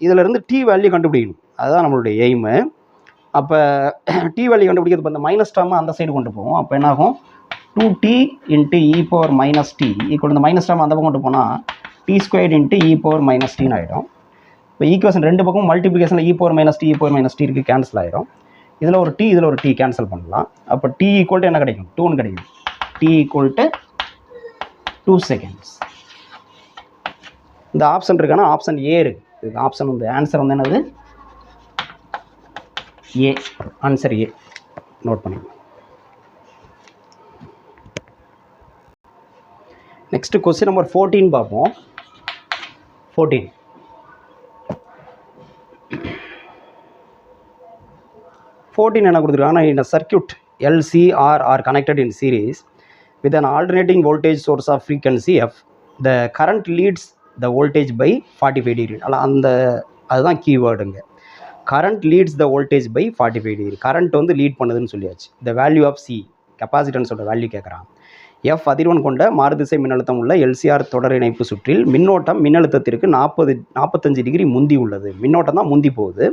இதிலேருந்து டி வேல்யூ கண்டுபிடிக்கணும், அதுதான் நம்மளுடைய எய்மு. அப்போ டி வேல்யூ கண்டுபிடிக்கிறது இந்த மைனஸ் டேர்மை அந்த சைடு கொண்டு போவோம். அப்போ என்னாகும் 2t இன்ட்டு இ பவர் மைனஸ் டி ஈக்குவல் இந்த மைனஸ் டேர்மை அந்த பக்கம் கொண்டு போனால் டி ஸ்கொயர்டு இன்ட்டு இ பவர் மைனஸ் டின்னு ஆகிடும். இப்போ ஈக்குவேஷன் ரெண்டு பக்கம் மல்டிப்ளிகேஷனில் இ பவர் மைனஸ் டி இருக்குது கேன்சல் ஆகிடும். இதில் ஒரு டி இதில் ஒரு டி கேன்சல் பண்ணலாம். அப்போ டி ஈக்குவல் டு என்ன கிடைக்கும் 2ன்னு கிடைக்கும். T equal to 2 seconds. இந்த ஆப்ஷன் இருக்கானா ஆப்ஷன் ஏ இருக்குது. இதுக்கு ஆப்ஷன் வந்து ஆன்சர் வந்து என்னது ஏ. ஆன்சர் ஏ நோட் பண்ணிக்கலாம். நெக்ஸ்ட் கொஸ்டின் நம்பர் 14 பார்ப்போம். 14 என்ன கொடுத்துருக்காங்கன்னா in a circuit LCR are connected in series with an alternating voltage source of frequency f, the current leads the voltage by 45 degree. அதுதான் கீவேர்டுங்க. current leads the voltage by 45 degree. current வந்து lead பண்ணுதுன்னு சொல்லியாச்சு. the value of C கெப்பாசிட்டன்ஸோட value கேட்குறான். F அதிர்வெண் கொண்ட மாறுதிசை மின்னழுத்தம் உள்ள எல்சிஆர் தொடர் இணைப்பு சுற்றில் மின்னோட்டம் மின்னழுத்தத்திற்கு 45 டிகிரி முந்தி உள்ளது. மின்னோட்டம் தான் முந்தி போகுது.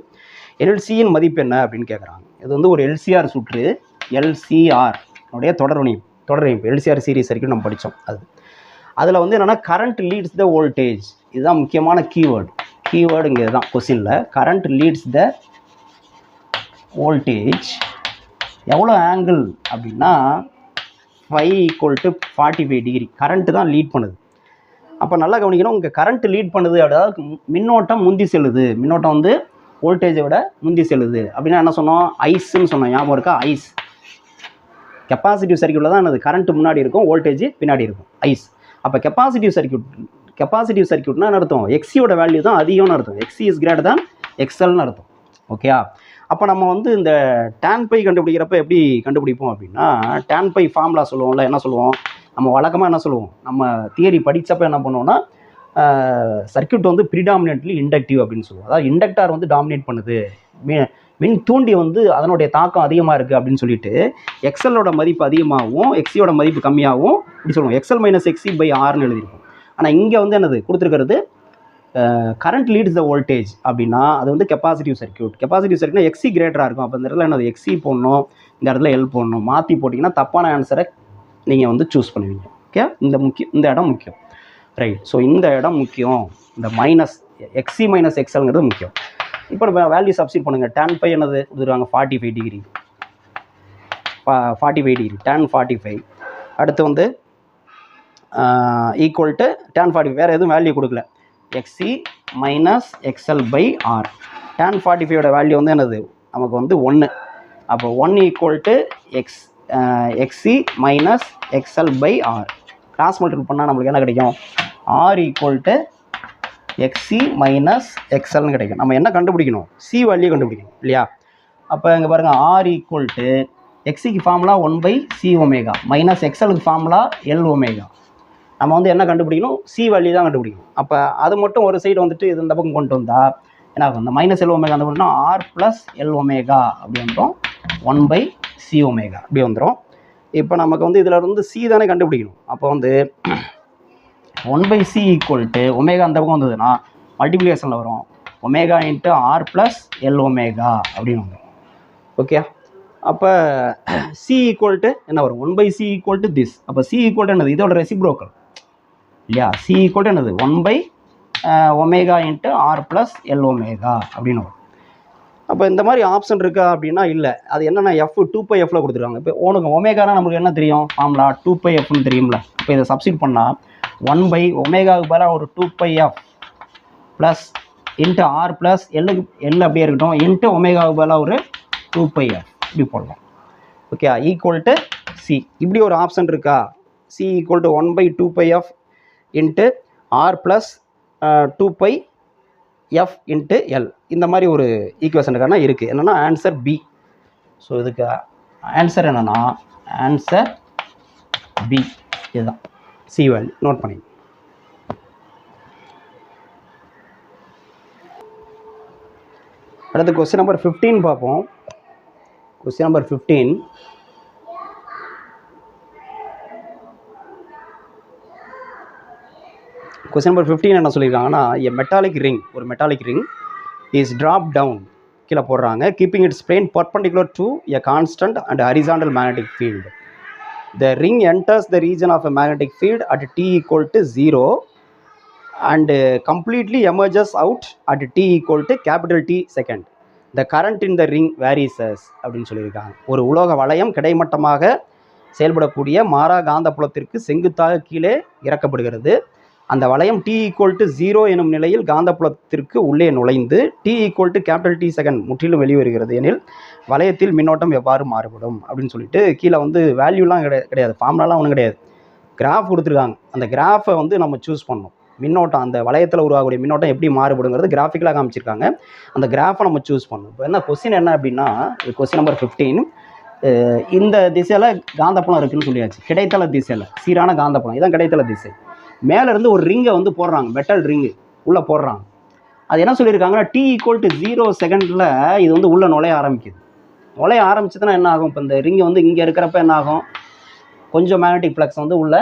எல்சியின் மதிப்பு என்ன அப்படின்னு கேட்குறாங்க. இது வந்து ஒரு எல்சிஆர் சுற்று. எல்சிஆர் உடைய தொடர் இணைப்பு எல்சிஆர் சீரிஸ் வரைக்கும் நம்ம படித்தோம். அதில் வந்து என்னென்னா கரண்ட் லீட்ஸ் த வோல்டேஜ். இதுதான் முக்கியமான கீவேர்டு இங்கே தான் கொஸ்டினில். கரண்ட் லீட்ஸ் த வோல்டேஜ் எவ்வளோ ஆங்கிள் அப்படின்னா 5 = 45 டிகிரி. கரண்ட்டு தான் லீட் பண்ணுது. அப்போ நல்லா கவனிக்கணும், உங்கள் கரண்ட் லீட் பண்ணுது அதாவது மின்னோட்டம் முந்தி செல்லுது. மின்னோட்டம் வந்து வோல்டேஜை விட முந்தி செல்லுது அப்படின்னா என்ன சொன்னோம்? ஐஸ்ன்னு சொன்னோம். ஞாபகம் இருக்கா? ஐஸ். கெப்பாசிட்டிவ் சர்க்யூட்டில் தான் என்னது கரண்ட் முன்னாடி இருக்கும், வோல்டேஜ் பின்னாடி இருக்கும். ஐஸ். அப்போ கெப்பாசிட்டிவ் சர்க்யூட்னா என்ன அர்த்தம்? எக்ஸியோட வேல்யூ தான் அதிகம்னு அர்த்தம். எக்ஸி இஸ் கிரேட்டர் தான் எக்ஸ்எல்னு அர்த்தம். ஓகேயா? அப்போ நம்ம வந்து இந்த tan பை கண்டுபிடிக்கிறப்ப எப்படி கண்டுபிடிப்போம் அப்படின்னா, tan பை ஃபார்முலா சொல்லுவோம்ல. என்ன சொல்லுவோம்? நம்ம வழக்கமாக என்ன சொல்லுவோம்? நம்ம தியரி படித்தப்போ என்ன பண்ணுவோம்னா, சர்க்யூட் வந்து ப்ரிடாமினென்ட்லி இண்டக்டிவ் அப்படின்னு சொல்லுவோம். அதாவது இண்டக்டார் வந்து டாமினேட் பண்ணுது, மின் தூண்டி வந்து அதனுடைய தாக்கம் அதிகமாக இருக்குது அப்படின்னு சொல்லிட்டு எக்ஸலோட மதிப்பு அதிகமாகவும் எக்ஸியோட மதிப்பு கம்மியாகவும் இப்படி சொல்லுவோம். எக்ஸல் மைனஸ் எக்ஸி பை ஆர்னு எழுதியிருக்கும். ஆனால் இங்கே வந்து என்னது கொடுத்துருக்கிறது? கரண்ட் லீட்ஸ் த வோல்டேஜ் அப்படின்னா அது வந்து கெப்பாசிட்டிவ் சர்க்யூட்னா எக்ஸி கிரேட்டராக இருக்கும். அப்போ இந்த இடத்துல என்னது எக்ஸி போடணும், இந்த இடத்துல எல் போடணும். மாற்றி போட்டிங்கன்னா தப்பான ஆன்சரை நீங்கள் வந்து சூஸ் பண்ணுவீங்க. ஓகே? இந்த இடம் முக்கியம். ரைட். ஸோ இந்த இடம் முக்கியம். இந்த மைனஸ் எக்ஸி மைனஸ் எக்ஸல்ங்கிறது முக்கியம். இப்போ நம்ம வேல்யூ சப்ஸ்டிட் பண்ணுங்கள். tan பை என்னது கொடுத்துருவாங்க? 45 டிகிரி. 45 degree tan 45. அடுத்து வந்து ஈக்குவல் டு tan 45. வேறு எதுவும் வேல்யூ கொடுக்கல. XC minus XL by R. tan 45ஓட வேல்யூ வந்து என்னது? நமக்கு வந்து 1. அப்போ 1 equal to XC minus XL by R. Cross multiple பண்ணால் நம்மளுக்கு என்ன கிடைக்கும்? R equal to XC minus எக்ஸ்எல்னு கிடைக்கும். நம்ம என்ன கண்டுபிடிக்கணும்? சி வேல்யூ கண்டுபிடிக்கணும் இல்லையா? அப்போ இங்கே பாருங்கள், ஆர் ஈக்குவல் டு எக்ஸிக்கு ஃபார்முலா 1/c ஒமேகா மைனஸ் எக்ஸ்எலுக்கு ஃபார்முலா எல் ஒமேகா. நம்ம வந்து என்ன கண்டுபிடிக்கணும்? சி வேல்யூ தான் கண்டுபிடிக்கணும். அப்போ அது மட்டும் ஒரு சைடு வந்துட்டு இது இந்த பக்கம் கொண்டு வந்தால் என்ன ஆகும்? இந்த மைனஸ் எல் ஒமேகா அந்த பண்ணால் ஆர் ப்ளஸ் எல் ஒமேகா அப்படி வந்துடும். 1/c ஒமேகா அப்படி வந்துடும். இப்போ நமக்கு வந்து இதில் இருந்து சி தானே கண்டுபிடிக்கணும். அப்போ வந்து 1/c ஈக்குவல் டு ஒமேகா அந்த பக்கம் வந்ததுன்னா மல்டிப்ளிகேஷனில் வரும். Omega into R plus L omega அப்படின்னு வந்துடும். ஓகே? அப்போ சி ஈக்குவல் டு என்ன வரும்? 1/c equal to this. அப்போ சி ஈக்குவல் டு என்னது? இதோட ரெசிப்ரோக்கல் இல்லையா? சி ஈக்குவல் டு என்னது? 1/ω into R plus L omega அப்படின்னு வரும். அப்போ இந்த மாதிரி ஆப்ஷன் இருக்கா அப்படின்னா இல்லை. அது என்னென்னா எஃப் 2πfல கொடுத்துருக்காங்க. இப்போ உனக்கு ஒமேகானா நம்மளுக்கு என்ன தெரியும்? ஃபார்முலா 2πfன்னு தெரியும்ல. இப்போ இதை சப்ஸ்டிட் பண்ணால் 1/ωவுக்கு பதிலாக ஒரு 2πf plus into R plus L அப்படியே இருக்கட்டும் இன்ட்டு ஒமேகாவுக்கு பதிலாக ஒரு 2πf இப்படி போடலாம். ஓகே? Equal to C. இப்படி ஒரு ஆப்ஷன் இருக்கா? C equal to 1/2πf into R plus 2 by f into L. இந்த மாதிரி ஒரு ஈக்குவேஷனுக்கான இருக்குது. என்னென்னா ஆன்சர் பி. ஸோ இதுக்கு ஆன்சர் என்னென்னா ஆன்சர் பி. இதுதான் சி வேல்யூ. நோட் பண்ணி. அடுத்து கொஸ்டின் நம்பர் 15 பார்ப்போம். Question number 15. கொஸ்டின் நம்பர் 15 என்ன சொல்லியிருக்காங்கன்னா, எ மெட்டாலிக் ரிங், ஒரு metallic ring is drop down, கீழே போடுறாங்க, keeping its plane perpendicular to a constant and horizontal magnetic field. The ring enters the region of a magnetic field at t equal to 0 and completely emerges out at t equal to capital T second. The current in the ring varies as அப்படின்னு சொல்லியிருக்காங்க. ஒரு உலோக வளையம் கிடைமட்டமாக செயல்படக்கூடிய மாறா காந்தப்புலத்திற்கு செங்குத்தாக கீழே இறக்கப்படுகிறது. அந்த வளையம் t equal to 0 எனும் நிலையில் காந்தப்புலத்திற்கு உள்ளே நுழைந்து t equal to capital T second முற்றிலும் வெளிவருகிறது எனில் வளையத்தில் மின்னோட்டம் எவ்வாறு மாறுபடும் அப்படின்னு சொல்லிட்டு கீழே வந்து வேல்யூலாம் கிடையாது, ஃபார்முலாலாம் ஒன்றும் கிடையாது, கிராஃப் கொடுத்துருக்காங்க. அந்த கிராஃபை வந்து நம்ம சூஸ் பண்ணணும். மின்னோட்டம் அந்த வளையத்தில் உருவாகக்கூடிய மின்னோட்டம் எப்படி மாறுபடுங்கிறது கிராஃபிக்கலாக காமிச்சிருக்காங்க. அந்த கிராஃபை நம்ம சூஸ் பண்ணணும். இப்போ என்ன கொஸ்டின் என்ன அப்படின்னா, கொஸ்டின் நம்பர் 15, இந்த திசையில் காந்தப்புலம் இருக்குதுன்னு சொல்லியாச்சு. கிடைத்தள திசையில் சீரான காந்தப்புலம், இதான் கிடைத்தள திசை. மேலேருந்து ஒரு ரிங்கை வந்து போடுறாங்க, மெட்டல் ரிங்கு உள்ளே போடுறாங்க. அது என்ன சொல்லியிருக்காங்கன்னா, t equal to 0 செகண்டில் இது வந்து உள்ளே நுழைய ஆரம்பிக்குது. நுழைய ஆரம்பிச்சதுன்னா என்ன ஆகும், இப்போ இந்த ரிங்கை வந்து இங்கே இருக்கிறப்ப என்ன ஆகும், கொஞ்சம் மேக்னெட்டிக் ஃப்ளக்ஸ் வந்து உள்ளே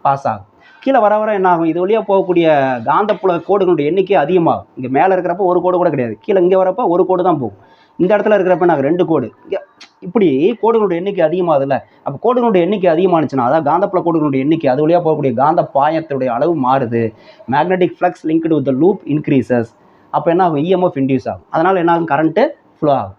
பாஸ் ஆகும். கீழே வர வர என்ன ஆகும், இது வழியாக போகக்கூடிய காந்தப்புல கோடுகளுடைய எண்ணிக்கை அதிகமாகும். இங்கே மேலே இருக்கிறப்ப ஒரு கோடு கூட கிடையாது, கீழே இங்கே வரப்போ ஒரு கோடு தான் போகும். இந்த இடத்துல இருக்கிறப்ப நாங்கள் 2 கோடு, இப்படி கோடுகளுடைய எண்ணிக்கை அதிகமாகுதுல்ல. அப்போ கோடுகளுடைய எண்ணிக்கை அதிகமானுச்சுன்னா, அதாவது காந்தப்புல கோடுகளுடைய எண்ணிக்கை, அது வழியாக போகக்கூடிய காந்த பாயத்துடைய அளவு மாறுது. Magnetic flux linked with the loop increases. அப்போ என்ன ஆகும், இஎம்எஃப் இன்டியூஸ் ஆகும். அதனால் என்ன ஆகும், கரண்ட்டு ஃப்ளோ ஆகும்.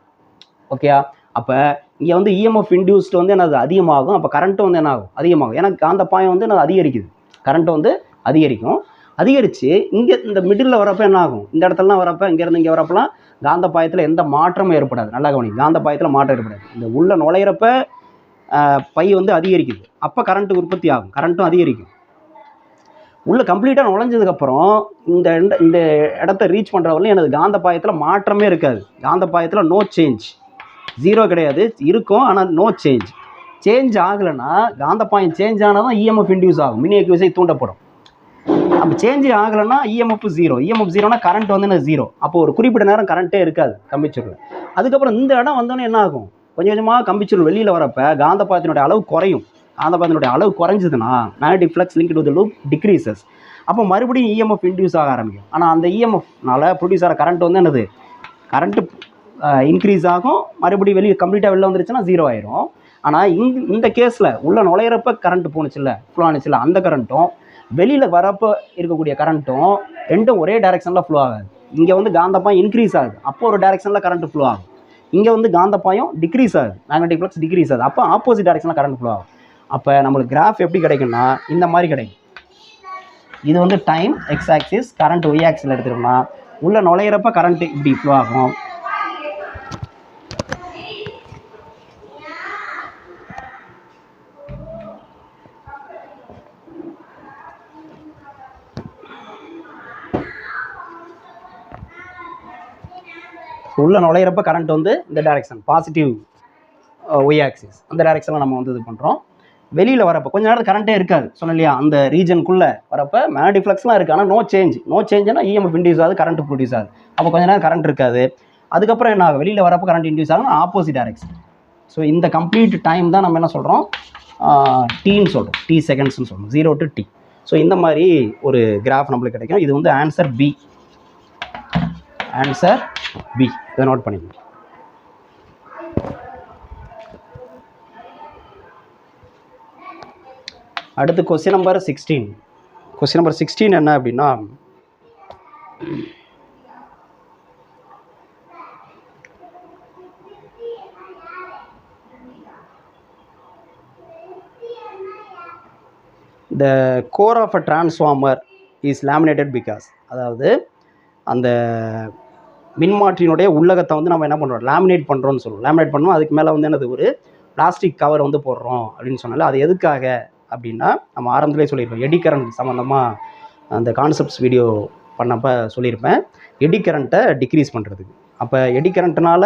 ஓகேயா? அப்போ இங்கே வந்து இஎம்எஃப் இன்டியூஸ்டு வந்து என்னது அதிகமாகும். அப்போ கரண்ட்டு வந்து என்ன ஆகும், அதிகமாகும். ஏன்னா காந்த பாயம் வந்து என்ன அதிகரிக்குது, கரண்ட்டு வந்து அதிகரிக்கும். அதிகரித்து இங்கே இந்த மிடில் வரப்போ என்ன ஆகும், இந்த இடத்துலலாம் வரப்போ இங்கேருந்து இங்கே வரப்போலாம் காந்த பாயத்தில் எந்த மாற்றமும் ஏற்படாது. நல்லா கவனி, காந்த பாயத்தில் மாற்றம் ஏற்படாது. இந்த உள்ள நுழையிறப்ப பை வந்து அதிகரிக்குது, அப்போ கரண்ட்டு உற்பத்தி ஆகும், கரண்ட்டும் அதிகரிக்கும். உள்ளே கம்ப்ளீட்டாக நுழைஞ்சதுக்கப்புறம் இந்த இடத்த ரீச் பண்ணுறவரையும் எனது காந்த பாயத்தில் மாற்றமே இருக்காது. காந்த பாயத்தில் நோ சேஞ்ச், 0 கிடையாது, இருக்கும், ஆனால் நோ சேஞ்ச். சேஞ்ச் ஆகலைன்னா, காந்த பாயம் சேஞ்ச் ஆனால் தான் இஎம்எஃப் இன்டியூஸ் ஆகும், மின் இயக்கு விசை தூண்டப்படும். அப்போ சேஞ்ச் ஆகலைன்னா இஎம்எஃப் 0. இஎம்எஃப் 0னா கரண்ட் வந்து என்ன 0. அப்போ ஒரு குறிப்பிட்ட நேரம் கரண்ட்டே இருக்காது கம்பிச்சுருள். அதுக்கப்புறம் இந்த இடம் வந்தோன்னே என்ன ஆகும், கொஞ்சம் கொஞ்சமாக கம்பிச்சுருள் வெளியில் வரப்போ காந்த பாயத்தினுடைய அளவு குறையும். காந்த பாயத்தினுடைய அளவு குறைஞ்சதுன்னா magnetic flux linked with the loop decreases. அப்போ மறுபடியும் இஎம்எஃப் இன்டியூஸ் ஆக ஆரம்பிக்கும். ஆனால் அந்த இஎம்எஃப்னால ப்ரொடியூஸ் ஆகிற கரண்ட் வந்து என்னது, கரண்ட்டு இன்க்ரீஸ் ஆகும். மறுபடியும் வெளியே கம்ப்ளீட்டாக வெளில வந்துருச்சுன்னா 0 ஆயிரும். ஆனால் இந்த கேஸில் உள்ள நுழையிறப்ப கரண்ட் போணுச்சுல்ல, ஃப்ளோ ஆனிச்சுல்ல, அந்த கரண்ட்டும் வெளியில் வரப்போ இருக்கக்கூடிய கரண்ட்டும் ரெண்டும் ஒரே டைரெக்ஷனில் ஃப்ளோ ஆகாது. இங்கே வந்து காந்தப்பாயம் இன்க்ரீஸ் ஆகுது, அப்போ ஒரு டைரெக்ஷனில் கரண்ட் ஃப்ளோ ஆகும். இங்கே வந்து காந்தப்பாயம் டிக்ரீஸ் ஆகுது, மேக்னெட்டிக் ஃப்ளக்ஸ் டிக்ரீஸ் ஆகுது, அப்போ ஆப்போசிட் டைரெக்ஷனில் கரண்ட் ஃப்ளோ ஆகும். அப்போ நம்மளுக்கு கிராஃப் எப்படி கிடைக்கும்னா இந்த மாதிரி கிடைக்கும். இது வந்து time X axis, current Y ஆக்சிஸில் எடுத்துட்டோம்னா உள்ள நுழையிறப்ப கரண்ட் இப்படி ஃப்ளோ ஆகும். உள்ள நுழையிறப்ப கரண்ட் வந்து இந்த டைரெக்ஷன் பாசிட்டிவ் ஒய் ஆக்சிஸ், அந்த டைரெக்ஷனில் நம்ம வந்து இது பண்ணுறோம். வெளியில் வரப்போ கொஞ்சம் நேரம் கரண்ட்டே இருக்காது சொன்னேன் இல்லையா, அந்த ரீஜனுக்குள்ளே வரப்போ மேக்னெட்டிக் ஃப்ளக்ஸ்லாம் இருக்குது, ஆனால் நோ சேஞ்ச். நோ சேஞ்சுனா இஎம்எஃப் இன்டியூஸ் ஆகுது, கரண்ட் ப்ரொடியூஸ் ஆகுது. அப்போ கொஞ்சம் நேரம் கரண்ட் இருக்காது. அதுக்கப்புறம் என்ன ஆகும், வெளியில் வரப்போ கரண்ட் இன்டியூஸ் ஆகும், ஆப்போசிட் டைரெக்ஷன். ஸோ இந்த கம்ப்ளீட் டைம் தான் நம்ம என்ன சொல்கிறோம், டீன்னு சொல்கிறோம், டி செகண்ட்ஸ்னு சொல்கிறோம், 0 to t. ஸோ இந்த மாதிரி ஒரு கிராஃப் நம்மளுக்கு கிடைக்கும். இது வந்து ஆன்சர் பி, ஆன்சர் பி. இதை நோட் பண்ணிக்கணும். அடுத்து கொஸ்டின் நம்பர் 16. கொஸ்டின் நம்பர் 16 என்ன அப்படின்னா, the core of a transformer is laminated because, அதாவது அந்த மின்மாற்றியினுடைய உள்ளகத்தை வந்து நம்ம என்ன பண்ணுறோம், லேமினேட் பண்ணுறோம்னு சொல்லுவோம். லேமினேட் பண்ணோம், அதுக்கு மேலே வந்து என்னது ஒரு பிளாஸ்டிக் கவர் வந்து போடுறோம் அப்படின்னு சொன்னால, அது எதுக்காக அப்படின்னா நம்ம ஆரம்பத்திலே சொல்லியிருக்கோம், எடி கரண்ட் சம்மந்தமாக அந்த கான்செப்ட்ஸ் வீடியோ பண்ணப்போ சொல்லியிருப்பேன், எடி கரண்ட்டை டிக்ரீஸ் பண்ணுறதுக்கு. அப்போ எடி கரண்ட்னால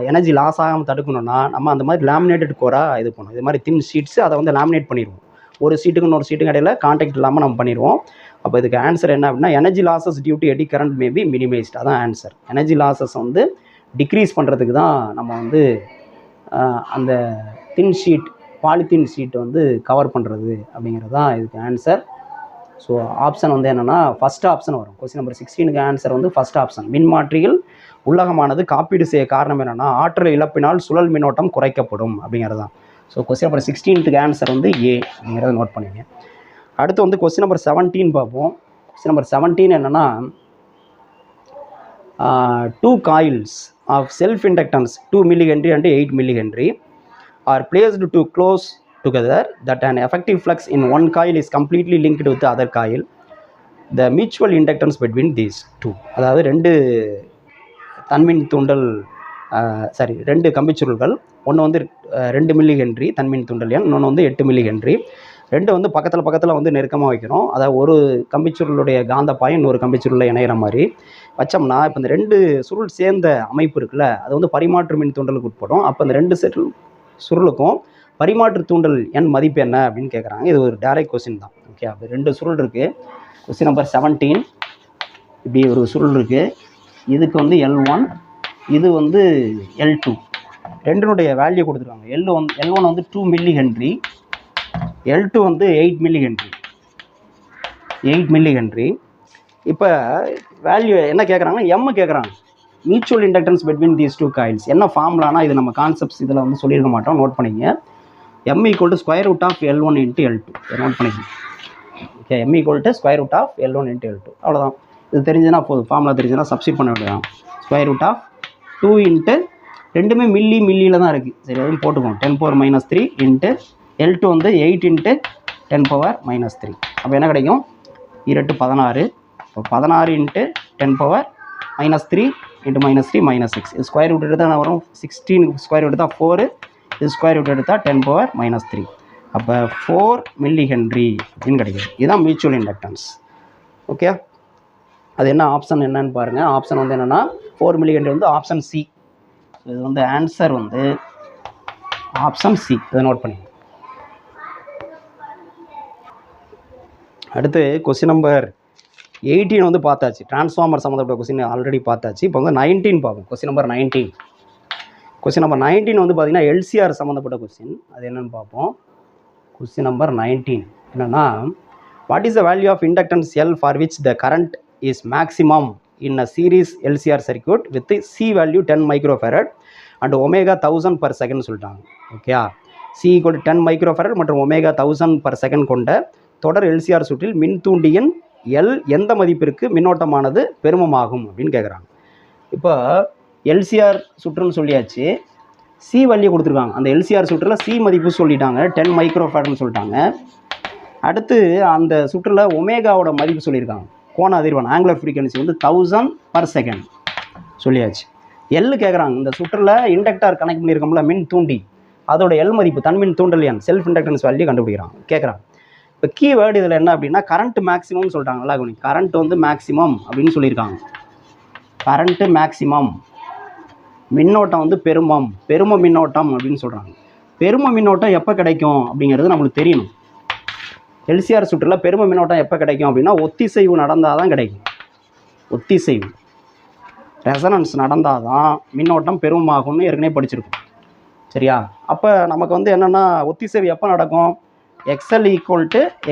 எனர்ஜி லாஸ் ஆகாமல் தடுக்கணும்னா நம்ம அந்த மாதிரி லேமினேட்டட் கோராக இது பண்ணணும். இது மாதிரி தின் ஷீட்ஸு அதை வந்து லேமினேட் பண்ணிடுவோம். ஒரு சீட்டுக்கு இன்னொரு சீட்டுக்கு இடையில கான்டாக்ட் இல்லாமல் நம்ம பண்ணிடுவோம். அப்போ இதுக்கு ஆன்சர் என்ன அப்படின்னா, energy losses due to eddy current may be minimised. அதான் ஆன்சர். எனர்ஜி லாஸஸ் வந்து டிக்ரீஸ் பண்ணுறதுக்கு தான் நம்ம வந்து அந்த தின் ஷீட் பாலித்தீன் ஷீட் வந்து கவர் பண்ணுறது அப்படிங்கிறது தான் இதுக்கு ஆன்சர். ஸோ ஆப்ஷன் வந்து என்னென்னா ஃபஸ்ட் ஆப்ஷன் வரும். கொஸ்டின் நம்பர் 16க்கு ஆன்சர் வந்து ஃபஸ்ட் ஆப்ஷன். மின்மாற்றியில் உள்ளகமானது காப்பீடு செய்ய காரணம் என்னென்னா ஆற்றல் இழப்பினால் சுழல் மின்னோட்டம் குறைக்கப்படும் அப்படிங்கிறது தான். ஸோ கொஸ்டின் நம்பர் 16க்கு ஆன்சர் வந்து ஏ அப்படிங்கிறத நோட் பண்ணிங்க. அடுத்து வந்து கொஸ்டின் நம்பர் 17 பார்ப்போம். கொஸ்டின் நம்பர் 17 என்னென்னா 2 coils of self inductance 2 mH and 8 mH are placed too close together that an effective flux in one coil is completely linked with the other coil. The mutual inductance between these two, அதாவது ரெண்டு கம்பிச்சுருள்கள், ஒன்று வந்து 2 mH தன்மின் தூண்டல் எண், இன்னொன்று வந்து 8 mH. ரெண்டு வந்து பக்கத்தில் வந்து நெருக்கமாக வைக்கணும். அதாவது ஒரு கம்பிச்சுருளுடைய காந்த பாயம் இன்னொரு கம்பிச்சுருளில் இணையிற மாதிரி வச்சோம்னா, இப்போ இந்த 2 சுருள் சேர்ந்த அமைப்பு இருக்குல்ல, அது வந்து பரிமாற்று மின் தூண்டலுக்கு உட்படும். அப்போ இந்த 2 சுருளுக்கும் பரிமாற்று தூண்டல் எண் மதிப்பு என்ன அப்படின்னு கேட்குறாங்க. இது ஒரு டைரக்ட் கொஸ்டின் தான். ஓகே, அப்போ 2 சுருள் இருக்குது. கொஸ்டின் நம்பர் 17 இப்படி ஒரு சுருள் இருக்குது. இதுக்கு வந்து L1, இது வந்து L2. ரெண்டினுடைய வேல்யூ கொடுத்துருக்காங்க. L1 வந்து 2 mH, L2 வந்து 8 mH. இப்போ வேல்யூ என்ன கேட்குறாங்கன்னா, எம் கேட்குறாங்க. Mutual inductance between these 2 coils என்ன ஃபார்முலானா, இது நம்ம கான்செப்ட்ஸ் இதில் வந்து சொல்லியிருக்க மாட்டோம், நோட் பண்ணிங்க. M = √L1 × L2 நோட் பண்ணிங்க. Okay, M = √L1 × L2. அவ்வளோதான். இது தெரிஞ்சுன்னா போதும், ஃபார்முலா தெரிஞ்சுன்னா சப்ஸ்டிட் பண்ண வேண்டியதான். √2 × ரெண்டுமே மில்லியில் தான் இருக்குது. சரி, அதுவும் போட்டுக்கோங்க. 10⁻³ × L2 வந்து 8 × 10⁻³ அப்போ என்ன கிடைக்கும்? 2 16. இப்போ 16 × 10⁻³ × -3 -6. ஸ்கொயர் ரூட் எடுத்தால் என்ன வரும்? 16 ஸ்கொயர் ரூட் எடுத்தால் 4, இது ஸ்கொயர் ரூட் எடுத்தால் 10⁻³ அப்போ 4 mH அப்படின்னு கிடைக்கும். இதுதான் மியூச்சுவல் இண்டக்டன்ஸ். ஓகே, அது என்ன ஆப்ஷன் என்னன்னு பாருங்கள். ஆப்ஷன் வந்து என்னென்னா 4 mH வந்து ஆப்ஷன் சி. இது வந்து ஆன்சர் வந்து ஆப்ஷன் சி. இதை நோட் பண்ணி. அடுத்து கொஸ்டின் நம்பர் 18 வந்து பார்த்தாச்சு. டிரான்ஸ்ஃபார்மர் சம்மந்தப்பட்ட கொஸ்டின் ஆல்ரெடி பார்த்தாச்சு. இப்போ வந்து 19 பார்ப்போம். கொஸ்டின் நம்பர் 19 வந்து பார்த்திங்கன்னா எல்சிஆர் சம்மந்தப்பட்ட கொஸ்டின். அது என்னென்னு பார்ப்போம். கொஸ்டின் நம்பர் 19 என்னென்னா, what is the value of inductance L for which the current is maximum in a series LCR circuit with C value 10 µF and omega 1000 per second சொல்லிட்டாங்க. Okay, C = 10 µF மற்றும் omega 1000 per second கொண்ட தொடர் LCR சுற்றில் மின் தூண்டியின் L எந்த மதிப்பிற்கு மின்னோட்டமானது பெருமமாகும் அப்படின்னு கேட்குறாங்க. இப்போ எல்சிஆர் சுற்றுன்னு சொல்லியாச்சு, சி வேல்யூ கொடுத்துருக்காங்க. அந்த எல்சிஆர் சுற்றில் சி மதிப்பு சொல்லிட்டாங்க, 10 µF சொல்லிட்டாங்க. அடுத்து அந்த சுற்றில் ஒமேகாவோட மதிப்பு சொல்லியிருக்காங்க. கோண அதிர்வெண் ஆங்குலர் ஃப்ரீக்வன்சி வந்து 1000 per second சொல்லியாச்சு. எல் கேட்குறாங்க. இந்த சுற்றில் இண்டக்டார் கனெக்ட் பண்ணியிருக்கோம்ல, மின் தூண்டி, அதோட எல் மதிப்பு தன்மின் தூண்டல் எண் செல்ஃப் இண்டக்டன்ஸ் வேல்யூ கண்டுபிடிக்கிறாங்க, கேட்குறாங்க. இப்போ கீவேர்டு இதில் என்ன அப்படின்னா கரண்ட் மேக்ஸிமம்னு சொல்லிட்டாங்களா. கரண்ட் வந்து மேக்ஸிமம் அப்படின்னு சொல்லியிருக்காங்க. கரண்ட்டு மேக்ஸிமம், மின்னோட்டம் வந்து பெரும மின்னோட்டம் அப்படின்னு சொல்கிறாங்க. பெரும மின்னோட்டம் எப்போ கிடைக்கும் அப்படிங்கிறது நம்மளுக்கு தெரியணும். எல்சிஆர் சுற்றில் பெரும மின்னோட்டம் எப்போ கிடைக்கும் அப்படின்னா ஒத்திசைவு நடந்தால் தான் கிடைக்கும். ஒத்திசைவு ரெசனன்ஸ் நடந்தால் தான் மின்னோட்டம் பெருமமாகும்னு ஏற்கனவே படிச்சிருக்கோம். சரியா? அப்போ நமக்கு வந்து என்னென்னா ஒத்திசைவு எப்போ நடக்கும்? XL =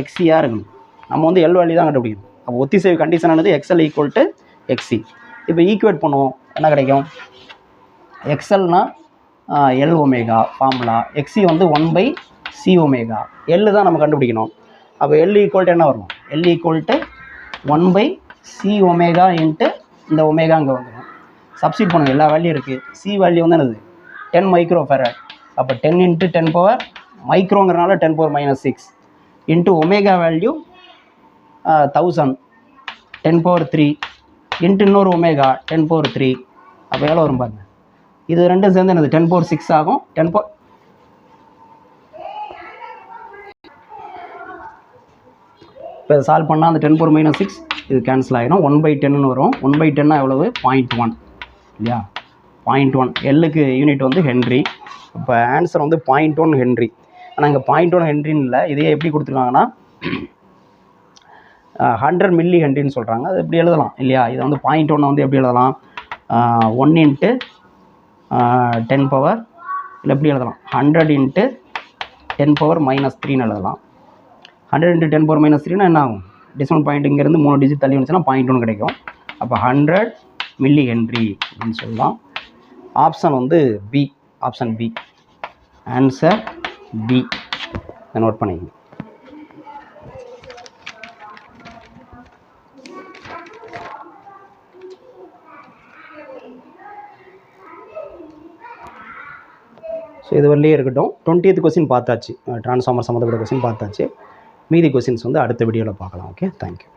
XCயாக இருக்கணும். நம்ம வந்து எல் வேல்யூ தான் கண்டுபிடிக்கணும். அப்போ ஒத்திசைவு கண்டிஷன் ஆனது XL = XC. இப்போ ஈக்குவேட் பண்ணுவோம், என்ன கிடைக்கும்? XLனா L ஒமேகா ஃபார்முலா, XC வந்து 1/C⍵. எல் தான் நம்ம கண்டுபிடிக்கணும். அப்போ L = என்ன வரணும்? L = 1/C⍵ இன்ட்டு இந்த ஒமேகா அங்கே வந்துடும். சப்ஸ்டிட் பண்ணுவோம், எல்லா வேல்யூ இருக்குது. சி வேல்யூ வந்து என்னது? 10 µF. அப்போ 10 × 10 மைக்ரோங்கிறனால 10⁻⁶ இன்ட்டு ஒமேகா வேல்யூ 1000 10⁻³ இன்ட்டு இன்னொரு ஒமேகா 10⁻³ அப்போ எவ்வளோ வரும் பாருங்க. இது ரெண்டும் சேர்ந்து என்னது? 10⁻6 ஆகும். 10 இப்போ சால்வ் பண்ணால் அந்த 10⁻⁶ இது கேன்சல் ஆகிடும். 1/10 வரும். 1/10 எவ்வளவு? 0.1 இல்லையா? 0.1. எல்லுக்கு யூனிட் வந்து ஹென்ரி. இப்போ ஆன்சர் வந்து 0.1 ஹென்ரி. ஆனால் இங்கே 0.1 ஹென்ரின்னு இல்லை, இதையே எப்படி கொடுத்துருக்காங்கன்னா 100 மில்லி ஹென்ரின்னு சொல்கிறாங்க. அது எப்படி எழுதலாம் இல்லையா? இதை வந்து 0.1 வந்து எப்படி எழுதலாம்? 1 × 10 பவர் இல்லை எப்படி எழுதலாம்? 100 × 10⁻³ எழுதலாம். 100 × 10⁻³ என்ன ஆகும்? டெசிமல் பாயிண்ட் இங்கேருந்து 3 டிஜிட் தள்ளி வந்துச்சுன்னா 0.1 கிடைக்கும். அப்போ 100 மில்லி ஹென்ரி அப்படின்னு சொல்லலாம். ஆப்ஷன் வந்து B. Option B. Answer B. Note பண்ணிக்கங்க. ஸோ இது வரலையே இருக்கட்டும். 20th கொஸ்டின் பார்த்தாச்சு. ட்ரான்ஸ்ஃபார்மர் சம்மந்தப்பட்ட கொஸ்டின் பார்த்தாச்சு. மீதி கொஸ்டின்ஸ் வந்து அடுத்த வீடியோவில் பார்க்கலாம். Okay, thank you.